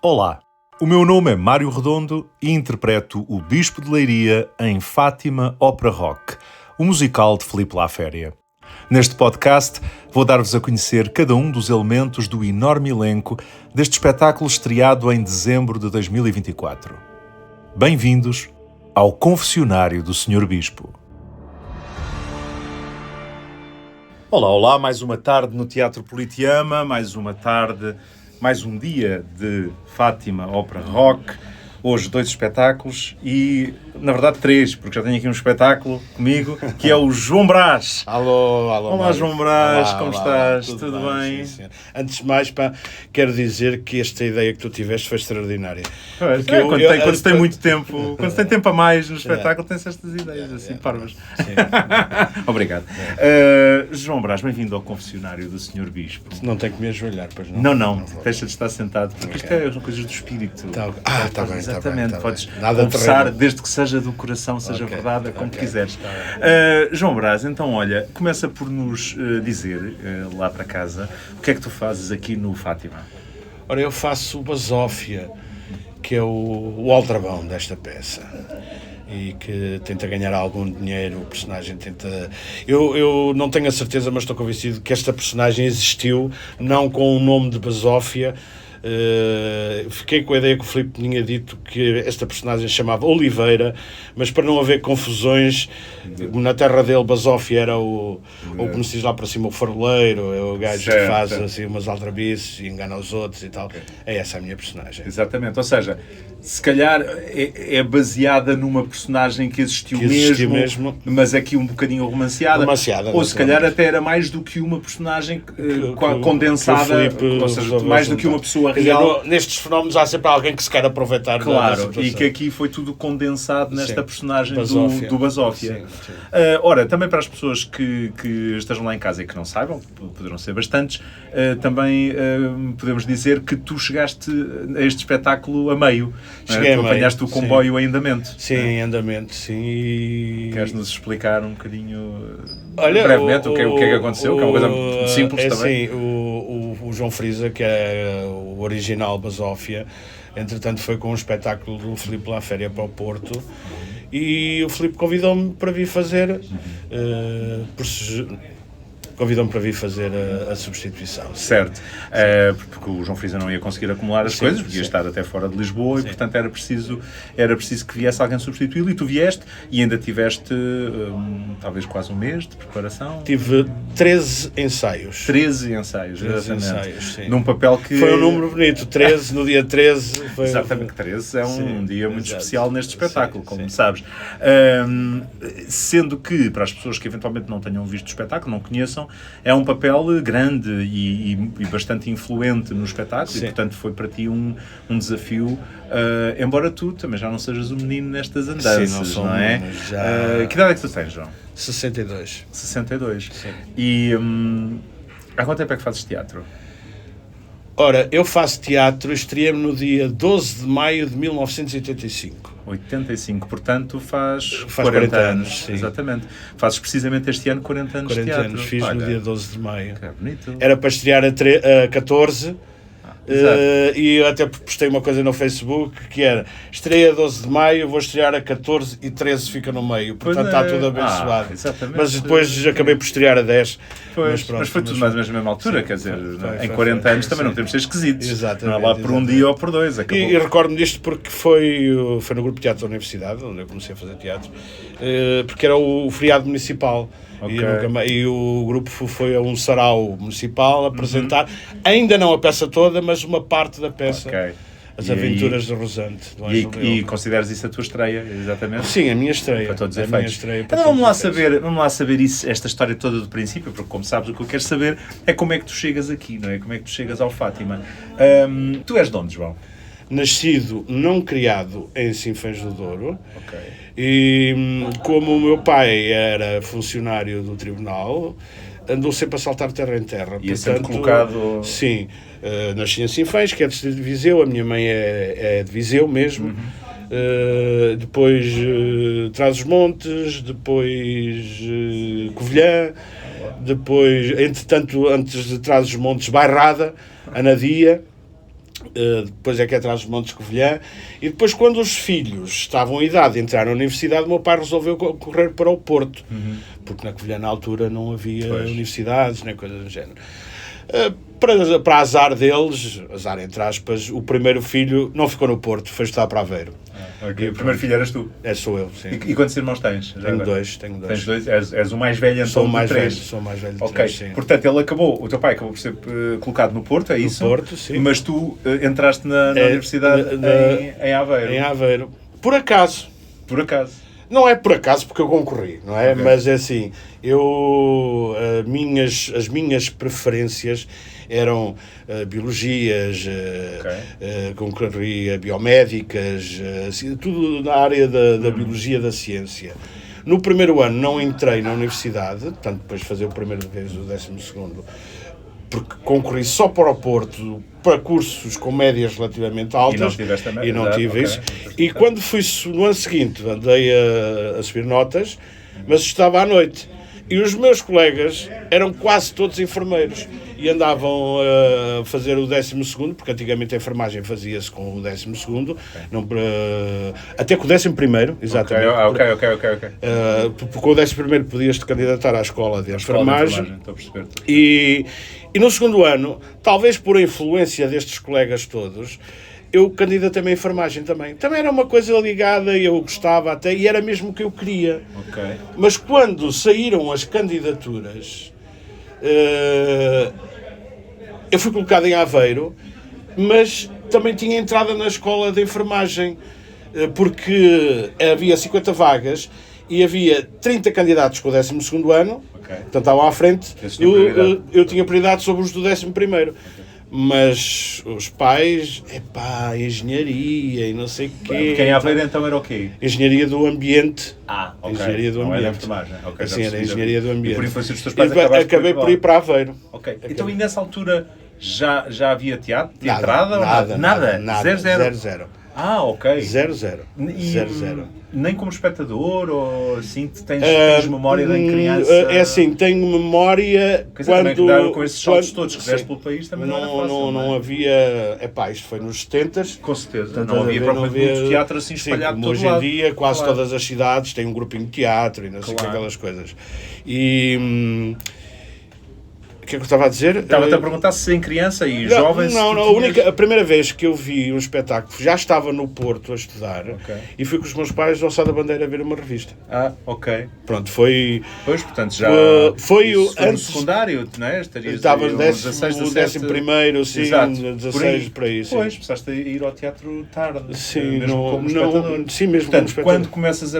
Olá, o meu nome é Mário Redondo e interpreto o Bispo de Leiria em Fátima Opera Rock, o musical de Filipe Laféria. Neste podcast vou dar-vos a conhecer cada um dos elementos do enorme elenco deste espetáculo estreado em dezembro de 2024. Bem-vindos ao Confessionário do Sr. Bispo. Olá, mais uma tarde no Teatro Politeama, mais um dia de Fátima Opera Rock. Hoje 2 espetáculos e, na verdade, 3, porque já tenho aqui um espetáculo comigo, que é o João Brás. Alô. Olá, Mário. João Brás, Olá, como olá, estás? Tudo bem? Sim. Antes de mais, quero dizer que esta ideia que tu tiveste foi extraordinária. Pois, quando se tem muito tempo, quando se tem tempo a mais no espetáculo, tem-se estas ideias assim, parvas. Obrigado. João Brás, bem-vindo ao Confessionário do Sr. Bispo. Não tenho que me ajoelhar, pois não? Não, deixa de estar sentado, porque isto são coisas do espírito. Está bem. Exatamente, podes Nada confessar, terreno. desde que seja do coração, seja verdade, como quiseres. João Brás, então olha, começa por nos dizer, lá para casa, o que é que tu fazes aqui no Fátima? Ora, eu faço o Basófia, que é o aldrabão desta peça. E que tenta ganhar algum dinheiro, o personagem tenta... Eu não tenho a certeza, mas estou convencido que esta personagem existiu, não com o nome de Basófia. Fiquei com a ideia que o Filipe tinha dito que esta personagem se chamava Oliveira, mas para não haver confusões, na terra dele Basófia era o como se diz lá para cima, o faroleiro, é o gajo que faz assim umas aldrabices e engana os outros e tal. É essa a minha personagem. Exatamente, ou seja, se calhar é baseada numa personagem que existiu mesmo, mas aqui um bocadinho romanceada, ou se calhar até era mais do que uma personagem condensada, ou seja, mais do que uma pessoa real. Nestes fenómenos há sempre alguém que se quer aproveitar. Claro, e que aqui foi tudo condensado nesta personagem do Basófia. Sim. Ora, também para as pessoas que estejam lá em casa e que não saibam, poderão ser bastantes, também podemos dizer que tu chegaste a este espetáculo a meio. Cheguei tu apanhaste o comboio em andamento. Sim, em andamento, sim. E... Queres-nos explicar um bocadinho, brevemente, o que é que aconteceu? Que é uma coisa muito simples também. Sim, o João Frisa, que é o original Basófia, entretanto foi com um espetáculo do Filipe Laféria para o Porto, e o Filipe convidou-me para vir fazer a substituição. Certo, porque o João Frisa não ia conseguir acumular as coisas, porque ia estar até fora de Lisboa e, portanto, era preciso que viesse alguém substituí-lo, e tu vieste e ainda tiveste talvez quase um mês de preparação. Tive 13 ensaios. 13 ensaios, exatamente. Sim. Num papel que... Foi um número bonito, 13, no dia 13... Foi... Exatamente, 13 é um dia muito especial neste espetáculo, como sabes. Sendo que, para as pessoas que eventualmente não tenham visto o espetáculo, não conheçam, é um papel grande e bastante influente no espetáculo. Sim. E, portanto, foi para ti um desafio, embora tu também já não sejas um menino nestas andanças, não é? Que idade é que tu tens, João? 62. 62. Sim. E há quanto tempo é que fazes teatro? Ora, eu faço teatro, estreei-me no dia 12 de maio de 1985. 85, portanto faz 40 anos. Sim. Exatamente. Fazes precisamente este ano 40 anos de teatro. 40 anos, fiz no dia 12 de maio. Que é bonito. Era para estrear a 14, e eu até postei uma coisa no Facebook que era: estreia 12 de maio, vou estrear a 14 e 13 fica no meio, portanto está tudo abençoado. Mas depois acabei por estrear a 10. Mas foi tudo mais ou menos na mesma altura, quer dizer, em 40 anos também não temos de ser esquisitos. Exatamente, não é lá por um dia ou por dois. E recordo-me disto porque foi no grupo de teatro da universidade, onde eu comecei a fazer teatro, porque era o feriado municipal. Okay. E o grupo foi a um sarau municipal apresentar, ainda não a peça toda, mas uma parte da peça. Okay. As Aventuras de Rosante. E consideras isso a tua estreia, exatamente? Sim, a minha estreia. Para todos os efeitos. Então vamos lá saber isso, esta história toda do princípio, porque, como sabes, o que eu quero saber é como é que tu chegas aqui, não é? Como é que tu chegas ao Fátima. Tu és de onde, João? Nascido, não criado, em Sinfãs do Douro. Ok. E como o meu pai era funcionário do tribunal, andou sempre a saltar terra em terra. E sempre colocado... Sim. Nasci em Sinfãs, que é distrito de Viseu, a minha mãe é de Viseu mesmo. Depois Trás-os-Montes, depois Covilhã, depois, entretanto, antes de Trás-os-Montes, Bairrada, Anadia, depois é que é atrás dos Montes Covilhã, e depois quando os filhos estavam em idade de entrar na universidade, o meu pai resolveu correr para o Porto, porque na Covilhã na altura não havia universidades, nem coisas do género. Para azar deles, azar entre aspas, o primeiro filho não ficou no Porto, foi estudar para Aveiro. Okay. O primeiro filho eras tu? Sou eu, sim. E quantos irmãos tens? Tenho dois. Tens dois? És o mais velho, então, sou o mais três? Velho, sou o mais velho de Ok, três, sim. Portanto, o teu pai acabou por ser colocado no Porto, é isso? No Porto, sim. Mas tu entraste na universidade em Aveiro? Em Aveiro. Por acaso. Por acaso? Não é por acaso, porque eu concorri, não é? Okay. Mas é assim, as minhas preferências eram biologias, concorri a biomédicas, tudo na área da biologia da ciência. No primeiro ano não entrei na universidade, portanto depois de fazer o primeiro vez o 12º, porque concorri só para o Porto, para cursos com médias relativamente altas, e não tive isso. E quando fui no ano seguinte, andei a subir notas, mas estava à noite. E os meus colegas eram quase todos enfermeiros e andavam a fazer o 12º, porque antigamente a enfermagem fazia-se com o 12º, não, até com o 11º, exatamente. Ok. Porque com o 11º podias-te candidatar à escola de enfermagem. Estou a perceber. E no segundo ano, talvez por influência destes colegas todos, eu candidatei-me à enfermagem também. Também era uma coisa ligada, eu gostava até, e era mesmo o que eu queria. Okay. Mas quando saíram as candidaturas, eu fui colocado em Aveiro, mas também tinha entrada na escola de enfermagem, porque havia 50 vagas e havia 30 candidatos com o 12º ano, portanto estavam à frente, eu tinha prioridade sobre os do 11º. Mas os pais, engenharia e não sei o quê. Quem Aveiro então era o quê? Engenharia do ambiente. Ok. Engenharia do não ambiente. Era enfermagem. Okay, sim, era engenharia do ambiente. E por influência dos teus pais acabei por ir para Aveiro. Ok. Então e nessa altura já havia teatro? Nada. Zero. Ah, ok. 0-0. Nem como espectador, ou assim, tens memória da criança? É assim, tenho memória quando... Com esses saltos todos que deste pelo país também não era fácil, não havia... isto foi nos 70. Com certeza. Não havia propriamente muito teatro assim espalhado por todo hoje em dia, quase todas as cidades têm um grupinho de teatro e não sei aquelas coisas. E... O que é que eu estava a dizer? Estava-te a perguntar se em criança e jovens... A primeira vez que eu vi um espetáculo, já estava no Porto a estudar, e fui com os meus pais ao Sá da Bandeira a ver uma revista. Ah, ok. Pronto, foi... Pois, portanto, já... Foi antes... no secundário, não é? Estava no 11º, sim, exato, 16, por aí, sim. Pois, precisaste ir ao teatro tarde, sim, mesmo como espectador. Sim, mesmo portanto, como espectador. Quando começas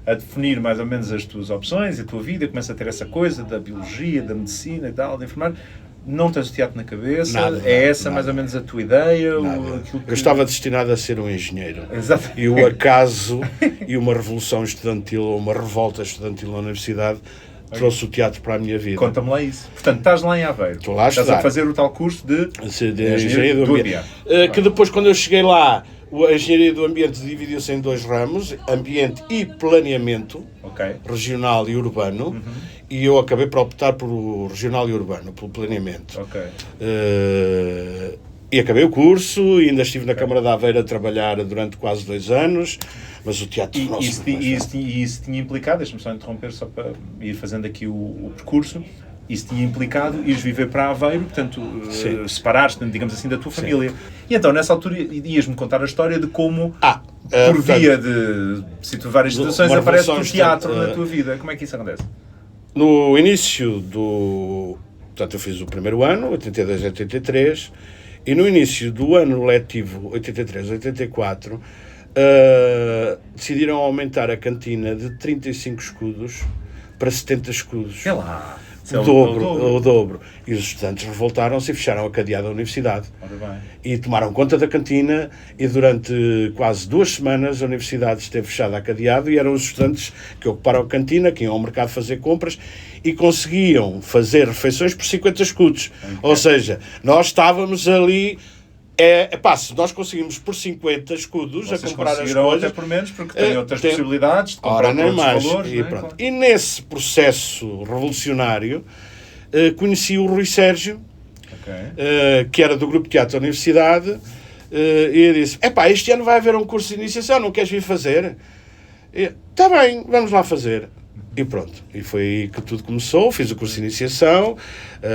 a definir mais ou menos as tuas opções, a tua vida, começa a ter essa coisa da biologia, da medicina e tal, da enfermagem, não tens o teatro na cabeça, mais ou menos a tua ideia? Eu estava destinado a ser um engenheiro. Exato. E o acaso e uma revolução estudantil, ou uma revolta estudantil na universidade, trouxe o teatro para a minha vida. Conta-me lá isso. Portanto, estás lá em Aveiro. Estou lá a estás a fazer o tal curso de engenharia do ambiente. Que depois, quando eu cheguei lá, a engenharia do ambiente dividiu-se em 2 ramos, ambiente e planeamento, regional e urbano, e eu acabei por optar pelo regional e urbano, pelo planeamento. E acabei o curso, e ainda estive na Câmara de Aveiro a trabalhar durante quase 2 anos, mas o teatro... E isso tinha implicado, deixa-me só interromper, só para ir fazendo aqui o percurso, isso tinha implicado ires viver para Aveiro, portanto, separares-te, digamos assim, da tua família. E então, nessa altura, ias-me contar a história de como, por via de várias situações, aparece o teatro na tua vida. Como é que isso acontece? No início do... Portanto, eu fiz o primeiro ano, 82 a 83, e no início do ano letivo, 83 a 84, decidiram aumentar a cantina de 35 escudos para 70 escudos. É lá... O dobro. E os estudantes revoltaram-se e fecharam a cadeada da universidade. E tomaram conta da cantina, e durante quase 2 semanas a universidade esteve fechada a cadeado, e eram os estudantes que ocuparam a cantina, que iam ao mercado fazer compras, e conseguiam fazer refeições por 50 escudos. Ou seja, nós estávamos ali... se nós conseguimos por 50 escudos vocês a comprar as coisas... até por menos, porque têm outras possibilidades de comprar outros valores. E nesse processo revolucionário, conheci o Rui Sérgio, que era do Grupo de Teatro da Universidade, e eu disse, este ano vai haver um curso de iniciação, não queres vir fazer? Está bem, vamos lá fazer. E pronto, e foi aí que tudo começou. Fiz o curso de iniciação,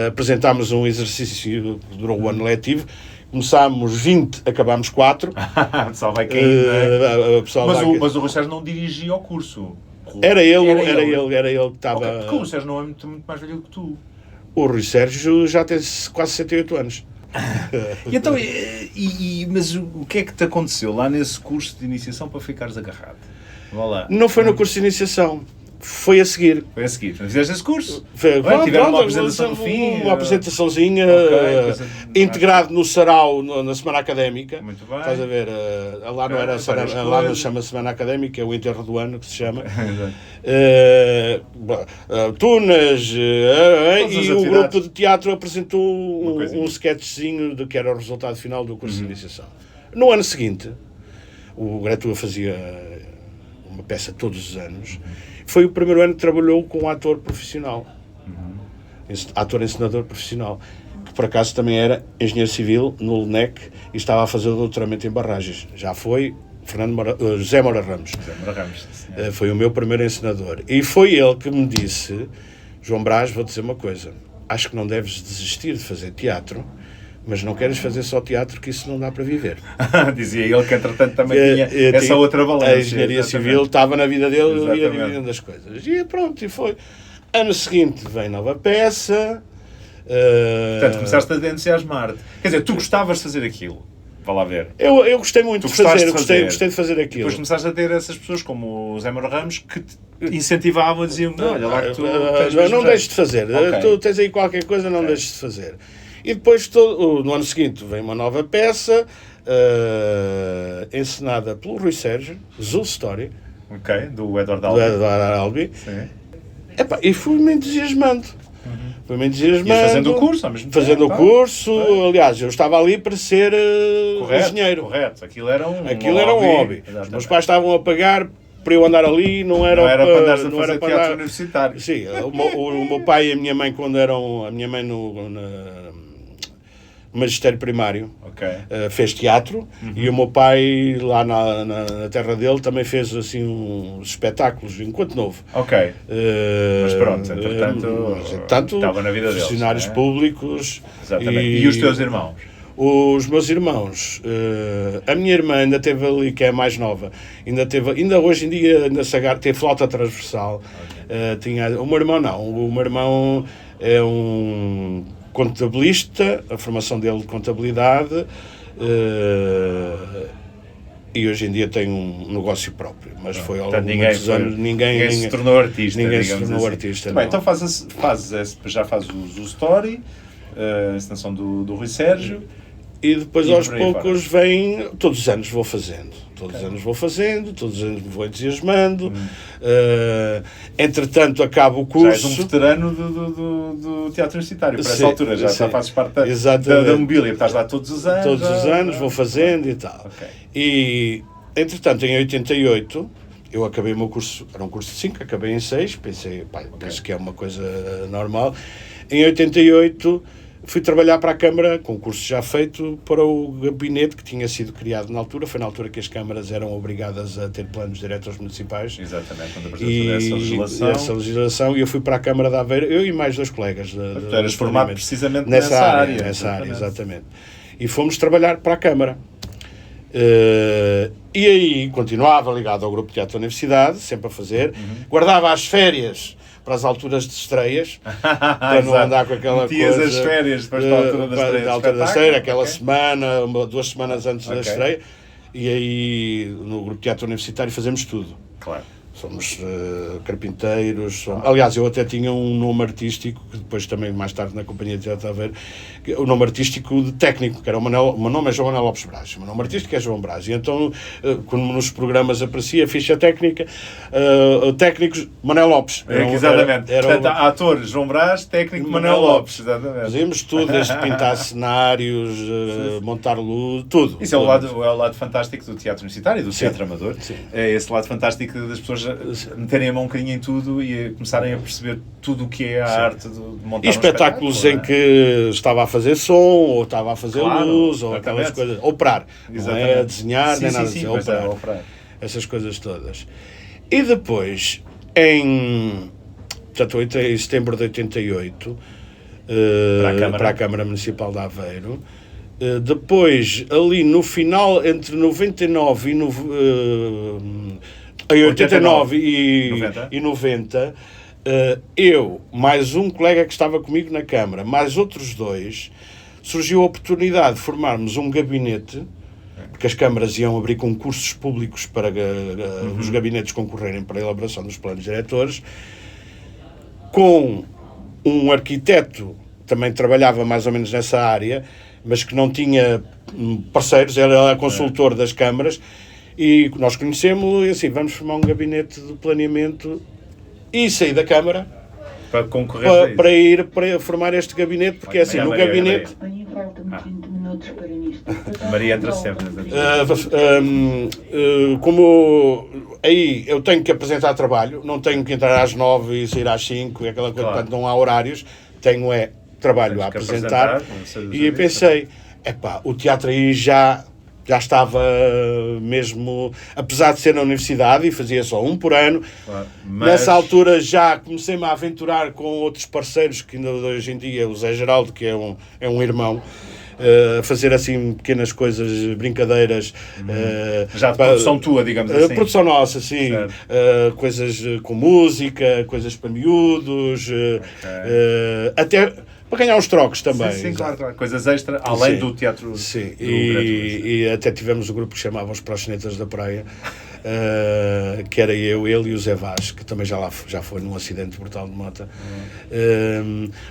apresentámos um exercício que durou o ano letivo. Começámos 20, acabámos 4. O pessoal vai caindo, mas o Rui Sérgio não dirigia o curso. Era ele que estava... Okay, porque o Sérgio não é muito mais velho que tu. O Rui Sérgio já tem quase 68 anos. E então, mas o que é que te aconteceu lá nesse curso de iniciação para ficares agarrado? Vá lá. Não foi no curso de iniciação. Foi a seguir. Fizeste esse curso? Tiveram uma apresentação no fim? Uma apresentaçãozinha, integrado no sarau, na Semana Académica. Muito bem. Estás a ver? Lá não era lá não se chama Semana Académica, é o enterro do ano que se chama. Tunas, e o grupo de teatro apresentou um sketchzinho de que era o resultado final do curso de iniciação. No ano seguinte, o Gretua fazia uma peça todos os anos. Foi o primeiro ano que trabalhou com um ator profissional, ator-encenador profissional, que por acaso também era engenheiro civil no LNEC e estava a fazer o doutoramento em barragens. Já foi José Moura Ramos. Foi o meu primeiro encenador. E foi ele que me disse, João Brás, vou dizer uma coisa, acho que não deves desistir de fazer teatro, mas não queres fazer só teatro, que isso não dá para viver. Dizia ele que, entretanto, também tinha essa outra valência. A engenharia civil estava na vida dele e ia dividindo as coisas. E pronto, e foi. Ano seguinte vem nova peça. Portanto, começaste a entusiasmar-te. Quer dizer, tu gostavas de fazer aquilo. Vá lá ver. Eu gostei muito de fazer. Gostei de fazer aquilo. Depois começaste a ter essas pessoas como o Zé Moura Ramos que te incentivavam e diziam, olha lá que tu não deixes de fazer. Okay. Tu tens aí qualquer coisa, não deixes de fazer. E depois, no ano seguinte, vem uma nova peça, encenada pelo Rui Sérgio, Zul Story. Do Edward Albee. Sim. E fui-me entusiasmando. Fui-me entusiasmando. E fazendo o curso, ao mesmo tempo. Fazendo o curso. Aliás, eu estava ali para ser engenheiro. Correto. Aquilo era um hobby. Os meus pais estavam a pagar para eu andar ali, não era para andares a fazer teatro universitário. Sim, o meu pai e a minha mãe, quando eram... A minha mãe no magistério primário, fez teatro, e o meu pai lá na terra dele também fez assim uns espetáculos enquanto novo. Mas pronto, entretanto estava na vida deles, funcionários públicos. Exatamente. E os teus irmãos? Os meus irmãos, a minha irmã ainda teve ali, que é a mais nova, ainda hoje em dia tem flauta transversal. O meu irmão não, o meu irmão é um contabilista, a formação dele de contabilidade, e hoje em dia tem um negócio próprio, mas foi ao longo de muitos anos, ninguém se tornou artista. Ninguém se tornou artista. Bem, então já faz o Story, a encenação do Rui Sérgio. E depois aos poucos vem, todos os anos vou fazendo, todos os anos me vou entusiasmando. Entretanto acaba o curso. Já és um veterano do teatro universitário, por essa altura, já fazes parte da mobília, estás lá todos os anos. Todos os anos vou fazendo e tal. E entretanto em 88 eu acabei o meu curso, era um curso de 5, acabei em 6, penso que é uma coisa normal. Em 88 fui trabalhar para a Câmara, com o curso já feito, para o gabinete que tinha sido criado na altura. Foi na altura que as câmaras eram obrigadas a ter planos diretores municipais. Exatamente, quando apresentou essa legislação. E eu fui para a Câmara de Aveiro, eu e mais 2 colegas. Tu eras formado precisamente nessa área. Nessa área, exatamente. E fomos trabalhar para a Câmara. E aí continuava ligado ao Grupo de Teatro da Universidade, sempre a fazer. Guardava as férias para as alturas de estreias, para não andar com aquela coisa... as férias depois da altura da estreia. Aquela semana, 2 semanas antes da estreia, e aí no Grupo de Teatro Universitário fazemos tudo. Claro. Somos carpinteiros, aliás, eu até tinha um nome artístico, que depois também mais tarde na Companhia de Teatro Aveiro, o nome artístico de técnico, que era o meu nome é João Manuel Lopes Braz, o meu nome artístico é João Braz, e então, quando nos programas aparecia, ficha técnica, técnicos, Manuel Lopes. Exatamente. Portanto, ator João Braz, técnico Manuel Lopes. Exatamente. Fazíamos tudo, desde pintar cenários, montar luz, tudo. Isso é o lado fantástico do teatro universitário, do teatro amador. Sim. É esse lado fantástico das pessoas meterem a mão um bocadinho em tudo e começarem a perceber tudo o que é a arte de montar e espetáculos em que estava a fazer som, ou estava a fazer luz, ou aquelas coisas. Operar. Não é a desenhar, nem nada disso. Operar. Essas coisas todas. E depois, em setembro de 88, para a Câmara Municipal de Aveiro. Depois, ali no final, entre 99 e 89 e 90, eu, mais um colega que estava comigo na Câmara, mais outros dois, surgiu a oportunidade de formarmos um gabinete, porque as câmaras iam abrir concursos públicos para os gabinetes concorrerem para a elaboração dos planos diretores, com um arquiteto que também trabalhava mais ou menos nessa área, mas que não tinha parceiros, era consultor das câmaras, e nós conhecemos-lo e assim, vamos formar um gabinete de planeamento e sair da Câmara para concorrer para formar este gabinete, porque assim, no gabinete... Maria entra sempre. Como aí eu tenho que apresentar trabalho, não tenho que entrar às 9 e sair às 5, e aquela coisa, portanto não há horários, tenho trabalho a apresentar, e eu pensei, o teatro aí já estava mesmo, apesar de ser na universidade e fazia só um por ano, mas... nessa altura já comecei-me a aventurar com outros parceiros, que ainda hoje em dia, o Zé Geraldo, que é um irmão, fazer assim pequenas coisas, brincadeiras. Já de produção tua, digamos assim. Produção nossa, sim. Coisas com música, coisas para miúdos, até para ganhar uns trocos também. Sim, claro. Coisas extra, além do teatro. Sim, e até tivemos um grupo que chamava os Proxenetas da Praia, que era eu, ele e o Zé Vaz, que também já foi num acidente brutal de moto.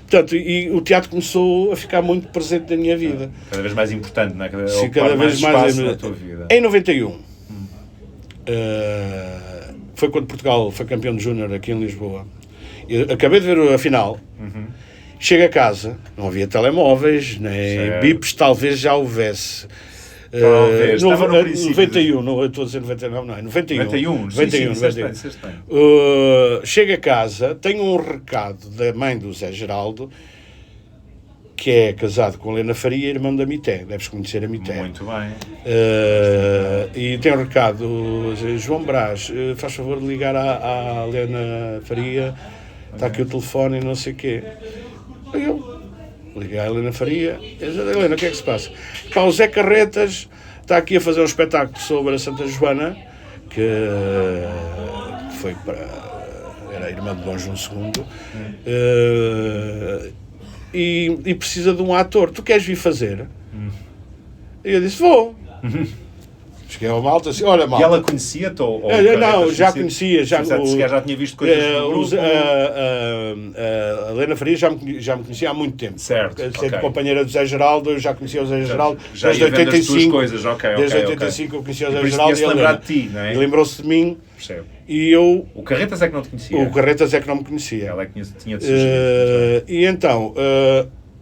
Portanto, e o teatro começou a ficar muito presente na minha vida. Cada vez mais importante, não é? Sim, cada vez mais na tua vida. Em 91, foi quando Portugal foi campeão de Júnior aqui em Lisboa. Eu acabei de ver a final. Chego a casa, não havia telemóveis, nem bips, talvez já houvesse. Talvez, estava no 91, não estou a dizer 99, não, é 91. 91. Chego a casa, tenho um recado da mãe do Zé Geraldo, que é casado com a Helena Faria, irmã da Mité, deves conhecer a Mité. Muito bem. E tem um recado, João Brás, faz favor de ligar à Helena Faria, está aqui o telefone e não sei o quê. Eu liguei à Helena Faria, Helena, o que é que se passa? O Zé Carretas está aqui a fazer um espetáculo sobre a Santa Joana, que foi era a irmã de Dom João II, e precisa de um ator. Tu queres vir fazer? E eu disse, vou. Cheguei ao Malta, assim, olha, Malta. E ela conhecia-te? Não, já conhecia. Já tinha visto coisas do grupo? A Helena Faria já me conhecia há muito tempo. Certo, sendo companheira do Zé Geraldo, eu já conhecia o Zé Geraldo já desde 85. Coisas. Desde 85 eu conhecia o Zé Geraldo e a Helena. De ti, não é? E lembrou-se de mim. Percebo. E eu... O Carretas é que não te conhecia? O Carretas é que não me conhecia. Ela é que tinha de sugerir. E então...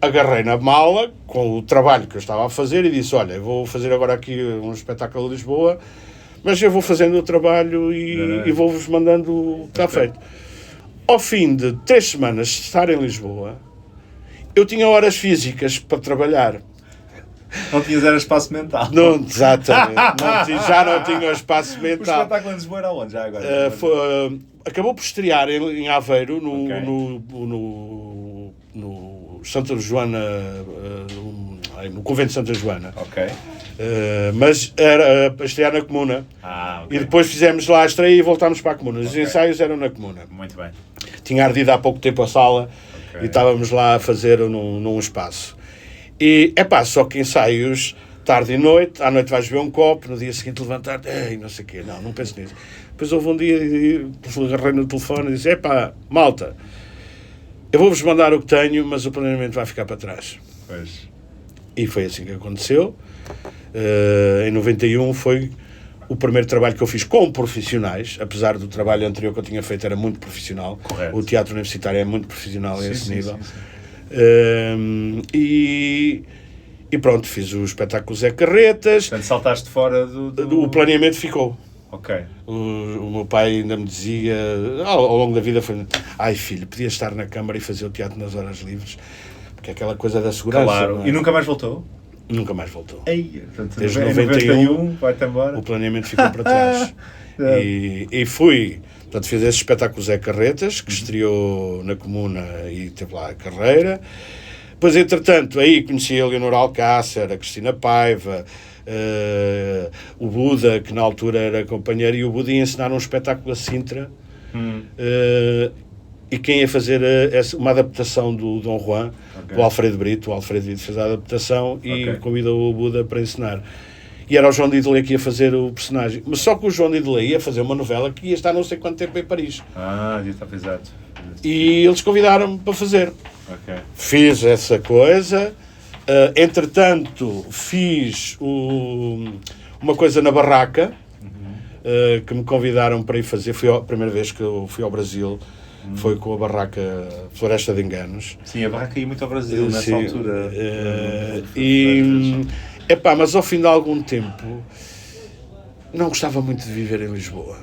agarrei na mala com o trabalho que eu estava a fazer e disse, olha, eu vou fazer agora aqui um espetáculo de Lisboa, mas eu vou fazendo o trabalho e vou-vos mandando o que está feito. Ao fim de 3 semanas de estar em Lisboa, eu tinha horas físicas para trabalhar. Não tinhas era espaço mental. Não, exatamente. Já não tinha espaço mental. O espetáculo em Lisboa era onde? Já agora? Acabou por estrear em Aveiro, no Santa Joana, no Convento de Santa Joana. Ok. Mas era para estrear na Comuna. Okay. E depois fizemos lá a estreia e voltámos para a Comuna. Os ensaios eram na Comuna. Muito bem. Tinha ardido há pouco tempo a sala e estávamos lá a fazer num espaço. E, só que ensaios tarde e noite, à noite vais beber um copo, no dia seguinte levantar-te, não sei o quê, não penso nisso. Depois houve um dia, agarrei no telefone e disse, malta, eu vou-vos mandar o que tenho, mas o planeamento vai ficar para trás. Pois. E foi assim que aconteceu. Em 91 foi o primeiro trabalho que eu fiz com profissionais, apesar do trabalho anterior que eu tinha feito era muito profissional. Correto. O teatro universitário é muito profissional a esse nível. Sim. E pronto, fiz o espetáculo Zé Carretas. Portanto, saltaste fora O planeamento ficou. Ok. O meu pai ainda me dizia, ao longo da vida, foi: ai filho, podias estar na Câmara e fazer o teatro nas horas livres, porque é aquela coisa da segurança. Claro. Não é? E nunca mais voltou? Nunca mais voltou. Ei, portanto, Desde em 91, vai-te embora. o planeamento ficou para trás. E fui, portanto, fiz esse espetáculo Zé Carretas, que estreou na Comuna e teve lá a carreira. Depois, entretanto, aí conheci a Leonor Alcácer, a Cristina Paiva, o Buda, que na altura era companheiro, e o Buda ia ensinar um espetáculo a Sintra. E quem ia fazer uma adaptação do Dom Juan, o Alfredo Brito. O Alfredo Brito fez a adaptação e convidou o Buda para ensinar. E era o João Didelé que ia fazer o personagem. Mas só que o João Didelé ia fazer uma novela que ia estar não sei quanto tempo em Paris. Exato. E eles convidaram-me para fazer. Okay. Fiz essa coisa. Entretanto, fiz uma coisa na Barraca, que me convidaram para ir fazer. Foi a primeira vez que eu fui ao Brasil. Foi com a Barraca Floresta de Enganos. Sim, a Barraca ia muito ao Brasil nessa altura. Mas ao fim de algum tempo não gostava muito de viver em Lisboa.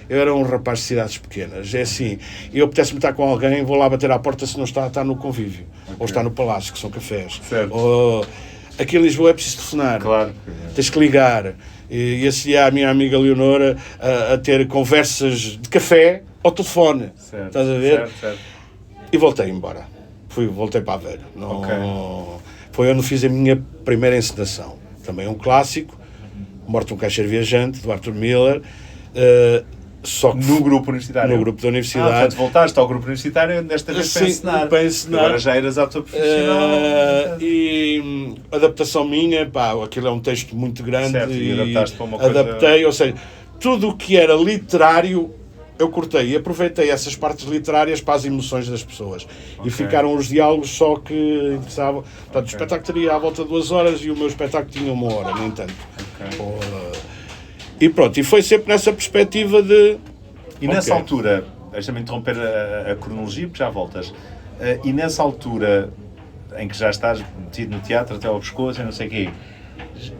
Eu era um rapaz de cidades pequenas. É assim, eu apetece-me estar com alguém, vou lá bater à porta se não está no convívio. Ou está no palácio, que são cafés. Ou, aqui em Lisboa é preciso telefonar. Claro. Tens que ligar. E assistia a minha amiga Leonora a ter conversas de café ao telefone. Certo. Estás a ver? Certo. E voltei embora. Voltei para Aveiro. Foi onde fiz a minha primeira encenação. Também um clássico, Morte um Caixeiro Viajante, do Arthur Miller. Só que no grupo universitário? No grupo da universidade. Portanto, voltaste ao grupo universitário desta vez para ensinar. Agora já eras ator profissional. E adaptação minha, aquilo é um texto muito grande. Certo, e adaptaste para uma coisa... Adaptei, ou seja, tudo o que era literário eu cortei e aproveitei essas partes literárias para as emoções das pessoas. E ficaram os diálogos só que interessavam. Portanto, o espetáculo teria à volta de 2 horas e o meu espetáculo tinha 1 hora, nem tanto. E pronto, e foi sempre nessa perspectiva de... E nessa altura, deixa-me interromper a cronologia, porque já voltas, e nessa altura em que já estás metido no teatro até ao pescoço e não sei o quê,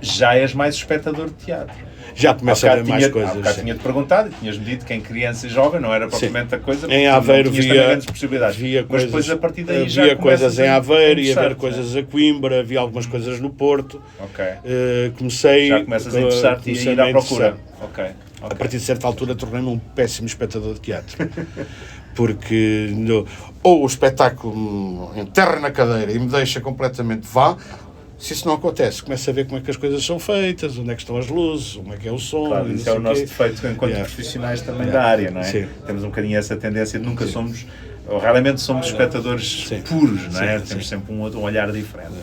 já és mais espectador de teatro? Já começa a ver mais coisas. Há bocado tinha-te perguntado e tinhas-me dito que em criança e jovem não era propriamente a coisa, em Aveiro via grandes possibilidades. Mas depois a partir daí já coisas em Aveiro, ia ver coisas a Coimbra, havia algumas coisas no Porto. Já começas a interessar-te e a ir à procura. A partir de certa altura tornei-me um péssimo espectador de teatro. Porque ou o espetáculo me enterra na cadeira e me deixa completamente se isso não acontece, começo a ver como é que as coisas são feitas, onde é que estão as luzes, como é que é o som. Claro, isso é o nosso defeito enquanto profissionais também da área, não é? Sim. Temos um bocadinho essa tendência de nunca somos, ou raramente somos espectadores puros, não é? Temos sempre um olhar diferente.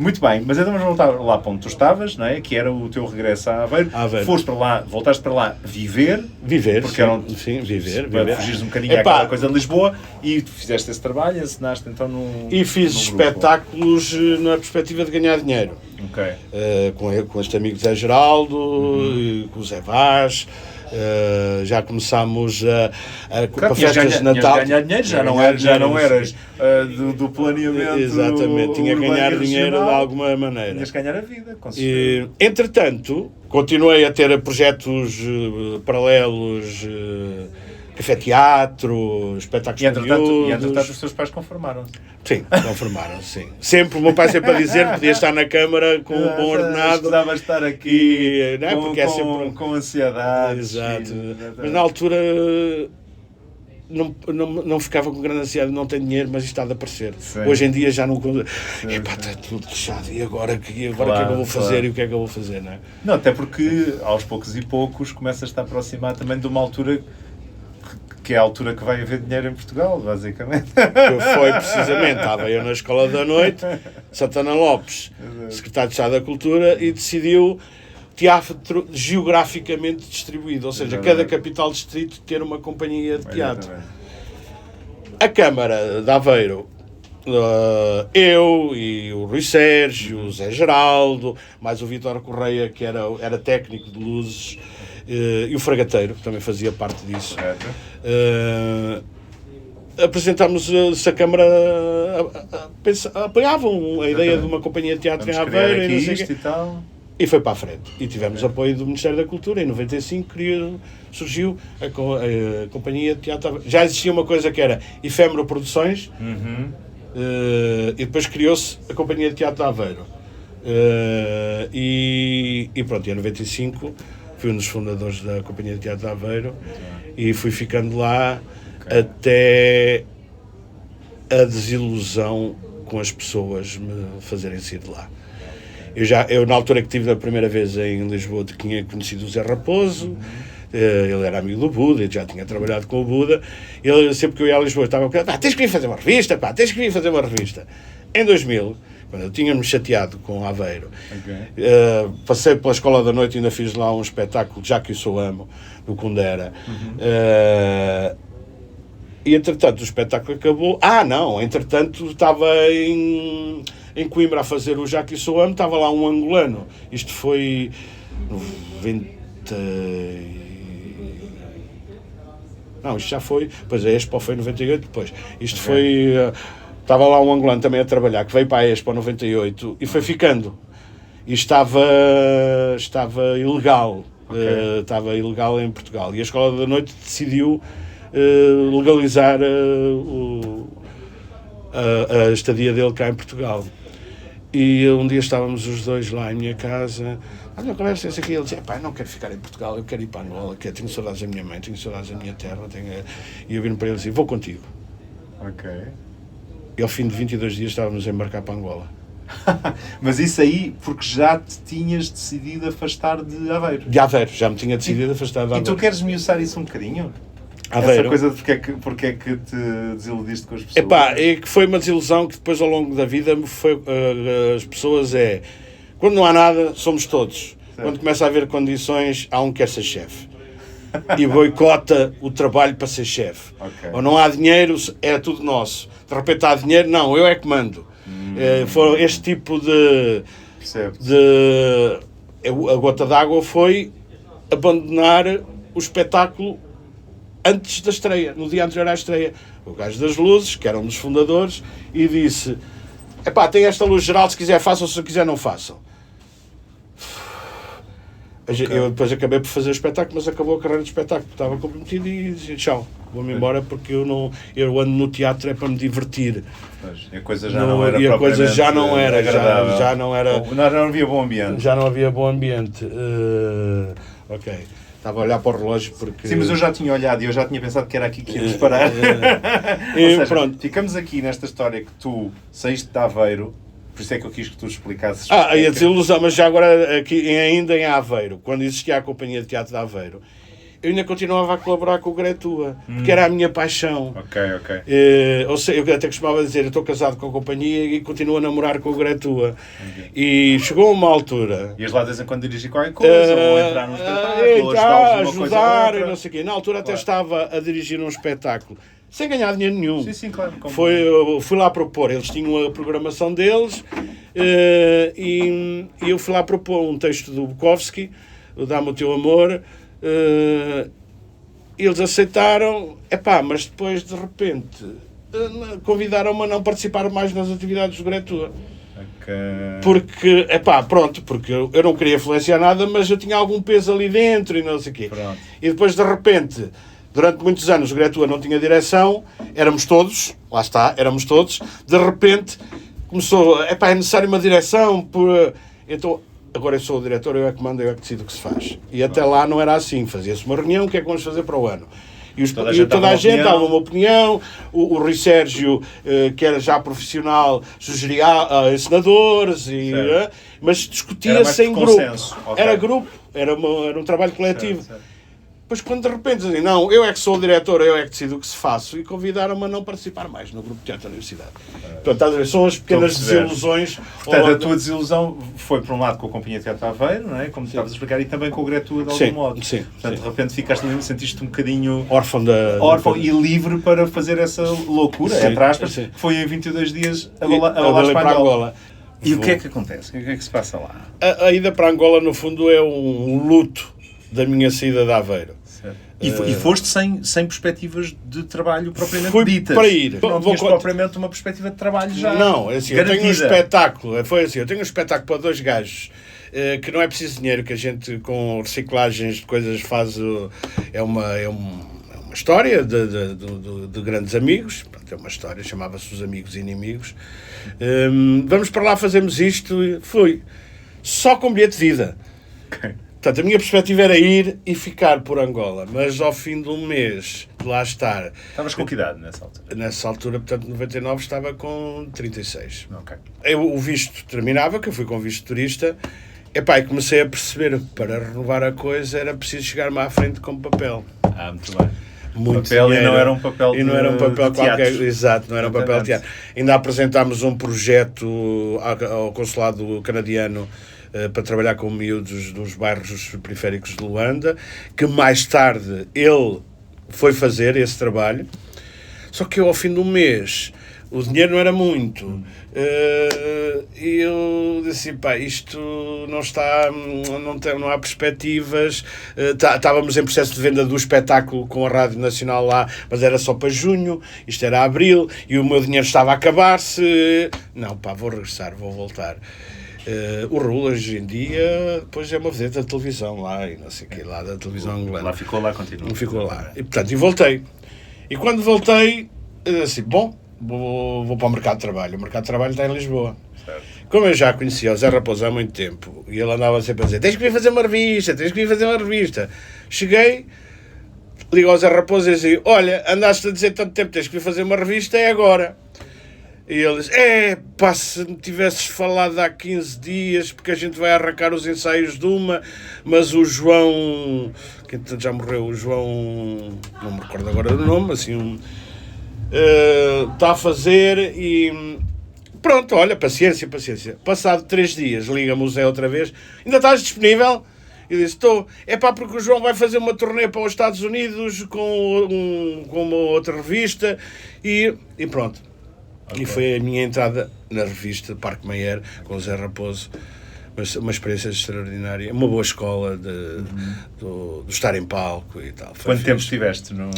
Muito bem, mas então vamos voltar lá para onde tu estavas, não é? Que era o teu regresso a Aveiro. Foste para lá, voltaste para lá viver. Porque eram viver. Para fugires um bocadinho àquela coisa de Lisboa e tu fizeste esse trabalho, ensinaste então E fiz espetáculos na perspectiva de ganhar dinheiro. Com este amigo Zé Geraldo, com o Zé Vaz. Já começámos para festas de Natal. Ganhar dinheiro, já não eras do planeamento. Exatamente, tinha que ganhar dinheiro de alguma maneira. Tinhas que ganhar a vida, com certeza. Entretanto, continuei a ter projetos paralelos, café-teatro, espetáculos e entretanto os teus pais conformaram-se. Sim, conformaram-se, sim. Sempre, o meu pai sempre a dizer que podia estar na Câmara com um bom ordenado. Precisava estar aqui com ansiedade. Exato. Mas na altura não ficava com grande ansiedade, não tenho dinheiro, mas isto está a aparecer. Sim. Hoje em dia já não... está tudo fechado, e agora o que é que eu vou fazer e o que é que eu vou fazer, não é? Não, até porque aos poucos e poucos começas-te a aproximar também de uma altura que é a altura que vai haver dinheiro em Portugal, basicamente. Foi precisamente, estava eu na Escola da Noite, Santana Lopes, secretário de Estado da Cultura, e decidiu teatro geograficamente distribuído, ou seja, cada capital distrito ter uma companhia de teatro. A Câmara de Aveiro, eu e o Rui Sérgio, o Zé Geraldo, mais o Vítor Correia, que era técnico de luzes, e o Fragateiro, que também fazia parte disso. Apresentámos-se a Câmara, apoiavam a ideia de uma companhia de teatro em Aveiro e não sei e tal. E foi para a frente. E tivemos apoio do Ministério da Cultura. Em 95 surgiu a Companhia de Teatro. Já existia uma coisa que era Efêmero Produções, e depois criou-se a Companhia de Teatro de Aveiro. E pronto, em 95 fui um dos fundadores da Companhia de Teatro de Aveiro e fui ficando lá até a desilusão com as pessoas me fazerem sair de lá. Eu na altura que estive a primeira vez em Lisboa, tinha conhecido o Zé Raposo, ele era amigo do Buda, eu já tinha trabalhado com o Buda. Ele, sempre que eu ia a Lisboa, estava tens que vir fazer uma revista, tens que vir fazer uma revista. Em 2000, quando eu tinha-me chateado com Aveiro, passei pela Escola da Noite e ainda fiz lá um espetáculo, Já que eu sou amo, no Kundera. E entretanto o espetáculo acabou. Entretanto estava em Coimbra a fazer o Já que eu sou amo, estava lá um angolano. Isto foi 90. Não, isto já foi. Pois a Expo foi em 98 depois. Isto foi. Estava lá um angolano também a trabalhar, que veio para a Expo 98 e foi ficando. E estava ilegal. Estava ilegal em Portugal. E a Escola da Noite decidiu legalizar a estadia dele cá em Portugal. E um dia estávamos os dois lá em minha casa, olha, conversa isso aqui, ele dizia, não quero ficar em Portugal, eu quero ir para Angola, tenho saudades da minha mãe, tenho saudades da minha terra, e eu vim para ele e disse, vou contigo. E ao fim de 22 dias estávamos a embarcar para Angola. Mas isso aí, porque já te tinhas decidido afastar de Aveiro. De Aveiro, já me tinha decidido afastar de Aveiro. E tu queres esmiuçar isso um bocadinho? Aveiro. Essa coisa de porque é que te desiludiste com as pessoas? É que foi uma desilusão que depois ao longo da vida foi, as pessoas quando não há nada, somos todos. Certo. Quando começa a haver condições, há um que quer ser chefe. E boicota o trabalho para ser chefe. Ou não há dinheiro, é tudo nosso. De repente há dinheiro, não, eu é que mando. Foi este tipo de a gota d'água foi abandonar o espetáculo antes da estreia, no dia anterior à estreia. O gajo das luzes, que era um dos fundadores, e disse, tem esta luz geral, se quiser façam, se quiser não façam. Eu depois acabei por fazer o espetáculo, mas acabou a carreira de espetáculo, estava comprometido e disse, tchau, vou-me embora porque eu ando no teatro para me divertir. E a coisa já não era agradável. Já não era. Já não havia bom ambiente. Já não havia bom ambiente. Estava a olhar para o relógio porque... Sim, mas eu já tinha olhado e eu já tinha pensado que era aqui que íamos parar. Ou seja, pronto. Ficamos aqui nesta história que tu saíste de Aveiro, por isso é que eu quis que tu explicasses. E a desilusão, mas já agora aqui, ainda em Aveiro, quando existia a Companhia de Teatro de Aveiro, eu ainda continuava a colaborar com o Gretua, porque era a minha paixão. Ou seja, eu até costumava dizer, eu estou casado com a companhia e continuo a namorar com o Gretua. E chegou uma altura... Ias lá de vez em quando dirigir qualquer coisa, ou entrar num espetáculo, ajudar, e não sei o quê. Na altura até estava a dirigir um espetáculo, sem ganhar dinheiro nenhum. Sim, claro. Fui lá propor, eles tinham a programação deles, e eu fui lá propor um texto do Bukowski, o Dá-me o Teu Amor. Eles aceitaram, mas depois de repente convidaram-me a não participar mais nas atividades do Gretua. Porque, porque eu não queria influenciar nada, mas eu tinha algum peso ali dentro e não sei o quê. E depois de repente, durante muitos anos o Gretua não tinha direção, éramos todos, de repente começou, é necessário uma direção, então agora eu sou o diretor, eu é que mando, eu é que decido o que se faz. E até lá não era assim, fazia-se uma reunião, o que é que vamos fazer para o ano? E toda a gente dava uma opinião, o Rui Sérgio, que era já profissional, sugeria encenadores, mas discutia-se em grupo. Era grupo, era um trabalho coletivo. Depois, quando de repente dizem, não, eu é que sou o diretor, eu é que decido o que se faço, e convidaram-me a não participar mais no grupo de teatro da universidade. Portanto, são as pequenas desilusões. Portanto, a tua desilusão foi, por um lado, com a Companhia de Teatro Aveiro, não é? Como tu estavas a explicar, e também com o Gretua, de algum modo. Portanto, de repente ficaste ali, sentiste um bocadinho órfão e livre para fazer essa loucura, entre aspas, que foi em 22 dias a bolar para Angola. E o que é que acontece? O que é que se passa lá? A ida para Angola, no fundo, é um luto da minha saída de Aveiro. E foste sem perspectivas de trabalho propriamente ditas. Para ir. Não tinhas propriamente uma perspectiva de trabalho já. Não, é assim, eu tenho um espetáculo. Foi assim, eu tenho um espetáculo para dois gajos que não é preciso dinheiro, que a gente com reciclagens de coisas faz, é uma história de grandes amigos, é uma história, chamava-se Os Amigos e Inimigos. Vamos para lá, fazemos isto, e fui, só com bilhete de ida. Ok. Portanto, a minha perspectiva era ir e ficar por Angola, mas ao fim de um mês de lá estar... Estavas com que idade nessa altura? Nessa altura, portanto, 99, estava com 36. Ok. O visto terminava, que eu fui com visto de turista, e comecei a perceber que para renovar a coisa era preciso chegar-me à frente com papel. Muito bem. Muito papel dinheiro, e não era um papel e não era um papel de qualquer, teatro. exato, não era um papel de teatro. Ainda apresentámos um projeto ao consulado canadiano para trabalhar com miúdos dos bairros periféricos de Luanda, que mais tarde ele foi fazer esse trabalho, só que eu ao fim do mês o dinheiro não era muito, e eu disse, isto não está, não há perspectivas. Estávamos em processo de venda do espetáculo com a Rádio Nacional lá, mas era só para junho, isto era abril, e o meu dinheiro estava a acabar-se. Não, vou regressar, vou voltar. O Raul hoje em dia depois é uma vedeta da televisão lá, e não sei o que, lá da televisão angolana. Lá ficou, lá continua. Ficou lá. E portanto, voltei. E quando voltei, eu disse, vou para o mercado de trabalho. O mercado de trabalho está em Lisboa. Certo. Como eu já conhecia o Zé Raposo há muito tempo, e ele andava sempre a dizer, tens que vir fazer uma revista. Cheguei, ligo ao Zé Raposo e disse, olha, andaste a dizer tanto tempo, tens que vir fazer uma revista, é agora. E ele disse, se me tivesses falado há 15 dias, porque a gente vai arrancar os ensaios de uma, mas o João, que já morreu, o João, não me recordo agora do nome, assim, está a fazer e... Pronto, olha, paciência. Passado 3 dias, liga-me o Zé outra vez, ainda estás disponível? Eu disse, estou. Porque o João vai fazer uma turnê para os Estados Unidos com uma outra revista e pronto. Okay. E foi a minha entrada na revista Parque Mayer com o Zé Raposo. Uma experiência extraordinária, uma boa escola do estar em palco e tal. Quanto tempo estiveste no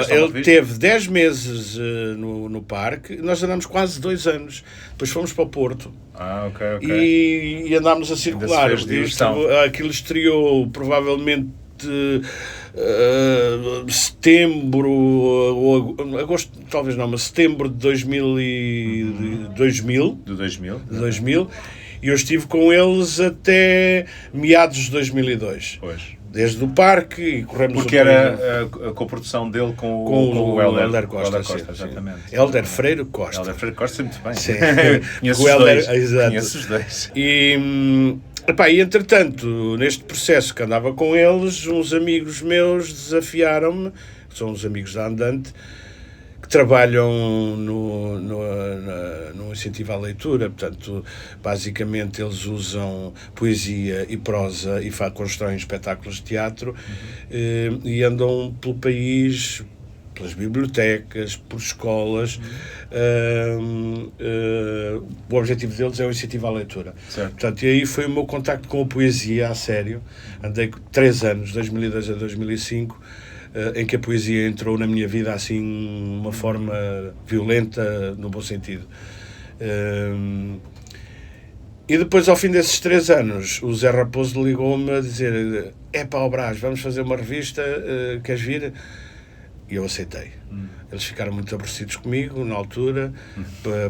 ele teve 10 meses no parque, nós andámos quase 2 anos, depois fomos para o Porto. Ok. E andámos a circular. Aquilo estreou provavelmente setembro ou agosto, talvez não, mas setembro de 2000. E eu estive com eles até meados de 2002. Pois. Desde o parque e corremos... Porque era a coprodução dele com o Hélder Costa. Exatamente. Hélder Freire Costa. Hélder Freire Costa, muito bem. Sim. Conheço os dois. E entretanto, neste processo que andava com eles, uns amigos meus desafiaram-me, que são uns amigos da Andante, que trabalham no incentivo à leitura. Portanto, basicamente eles usam poesia e prosa e constroem espetáculos de teatro e andam pelo país, pelas bibliotecas, por escolas. O objetivo deles é o incentivo à leitura. Certo. Portanto, e aí foi o meu contacto com a poesia a sério. Andei 3 anos, 2002 a 2005, em que a poesia entrou na minha vida assim de uma forma violenta, no bom sentido. E depois, ao fim desses 3 anos, o Zé Raposo ligou-me a dizer, Brás, vamos fazer uma revista, queres vir? E eu aceitei. Eles ficaram muito aborrecidos comigo na altura,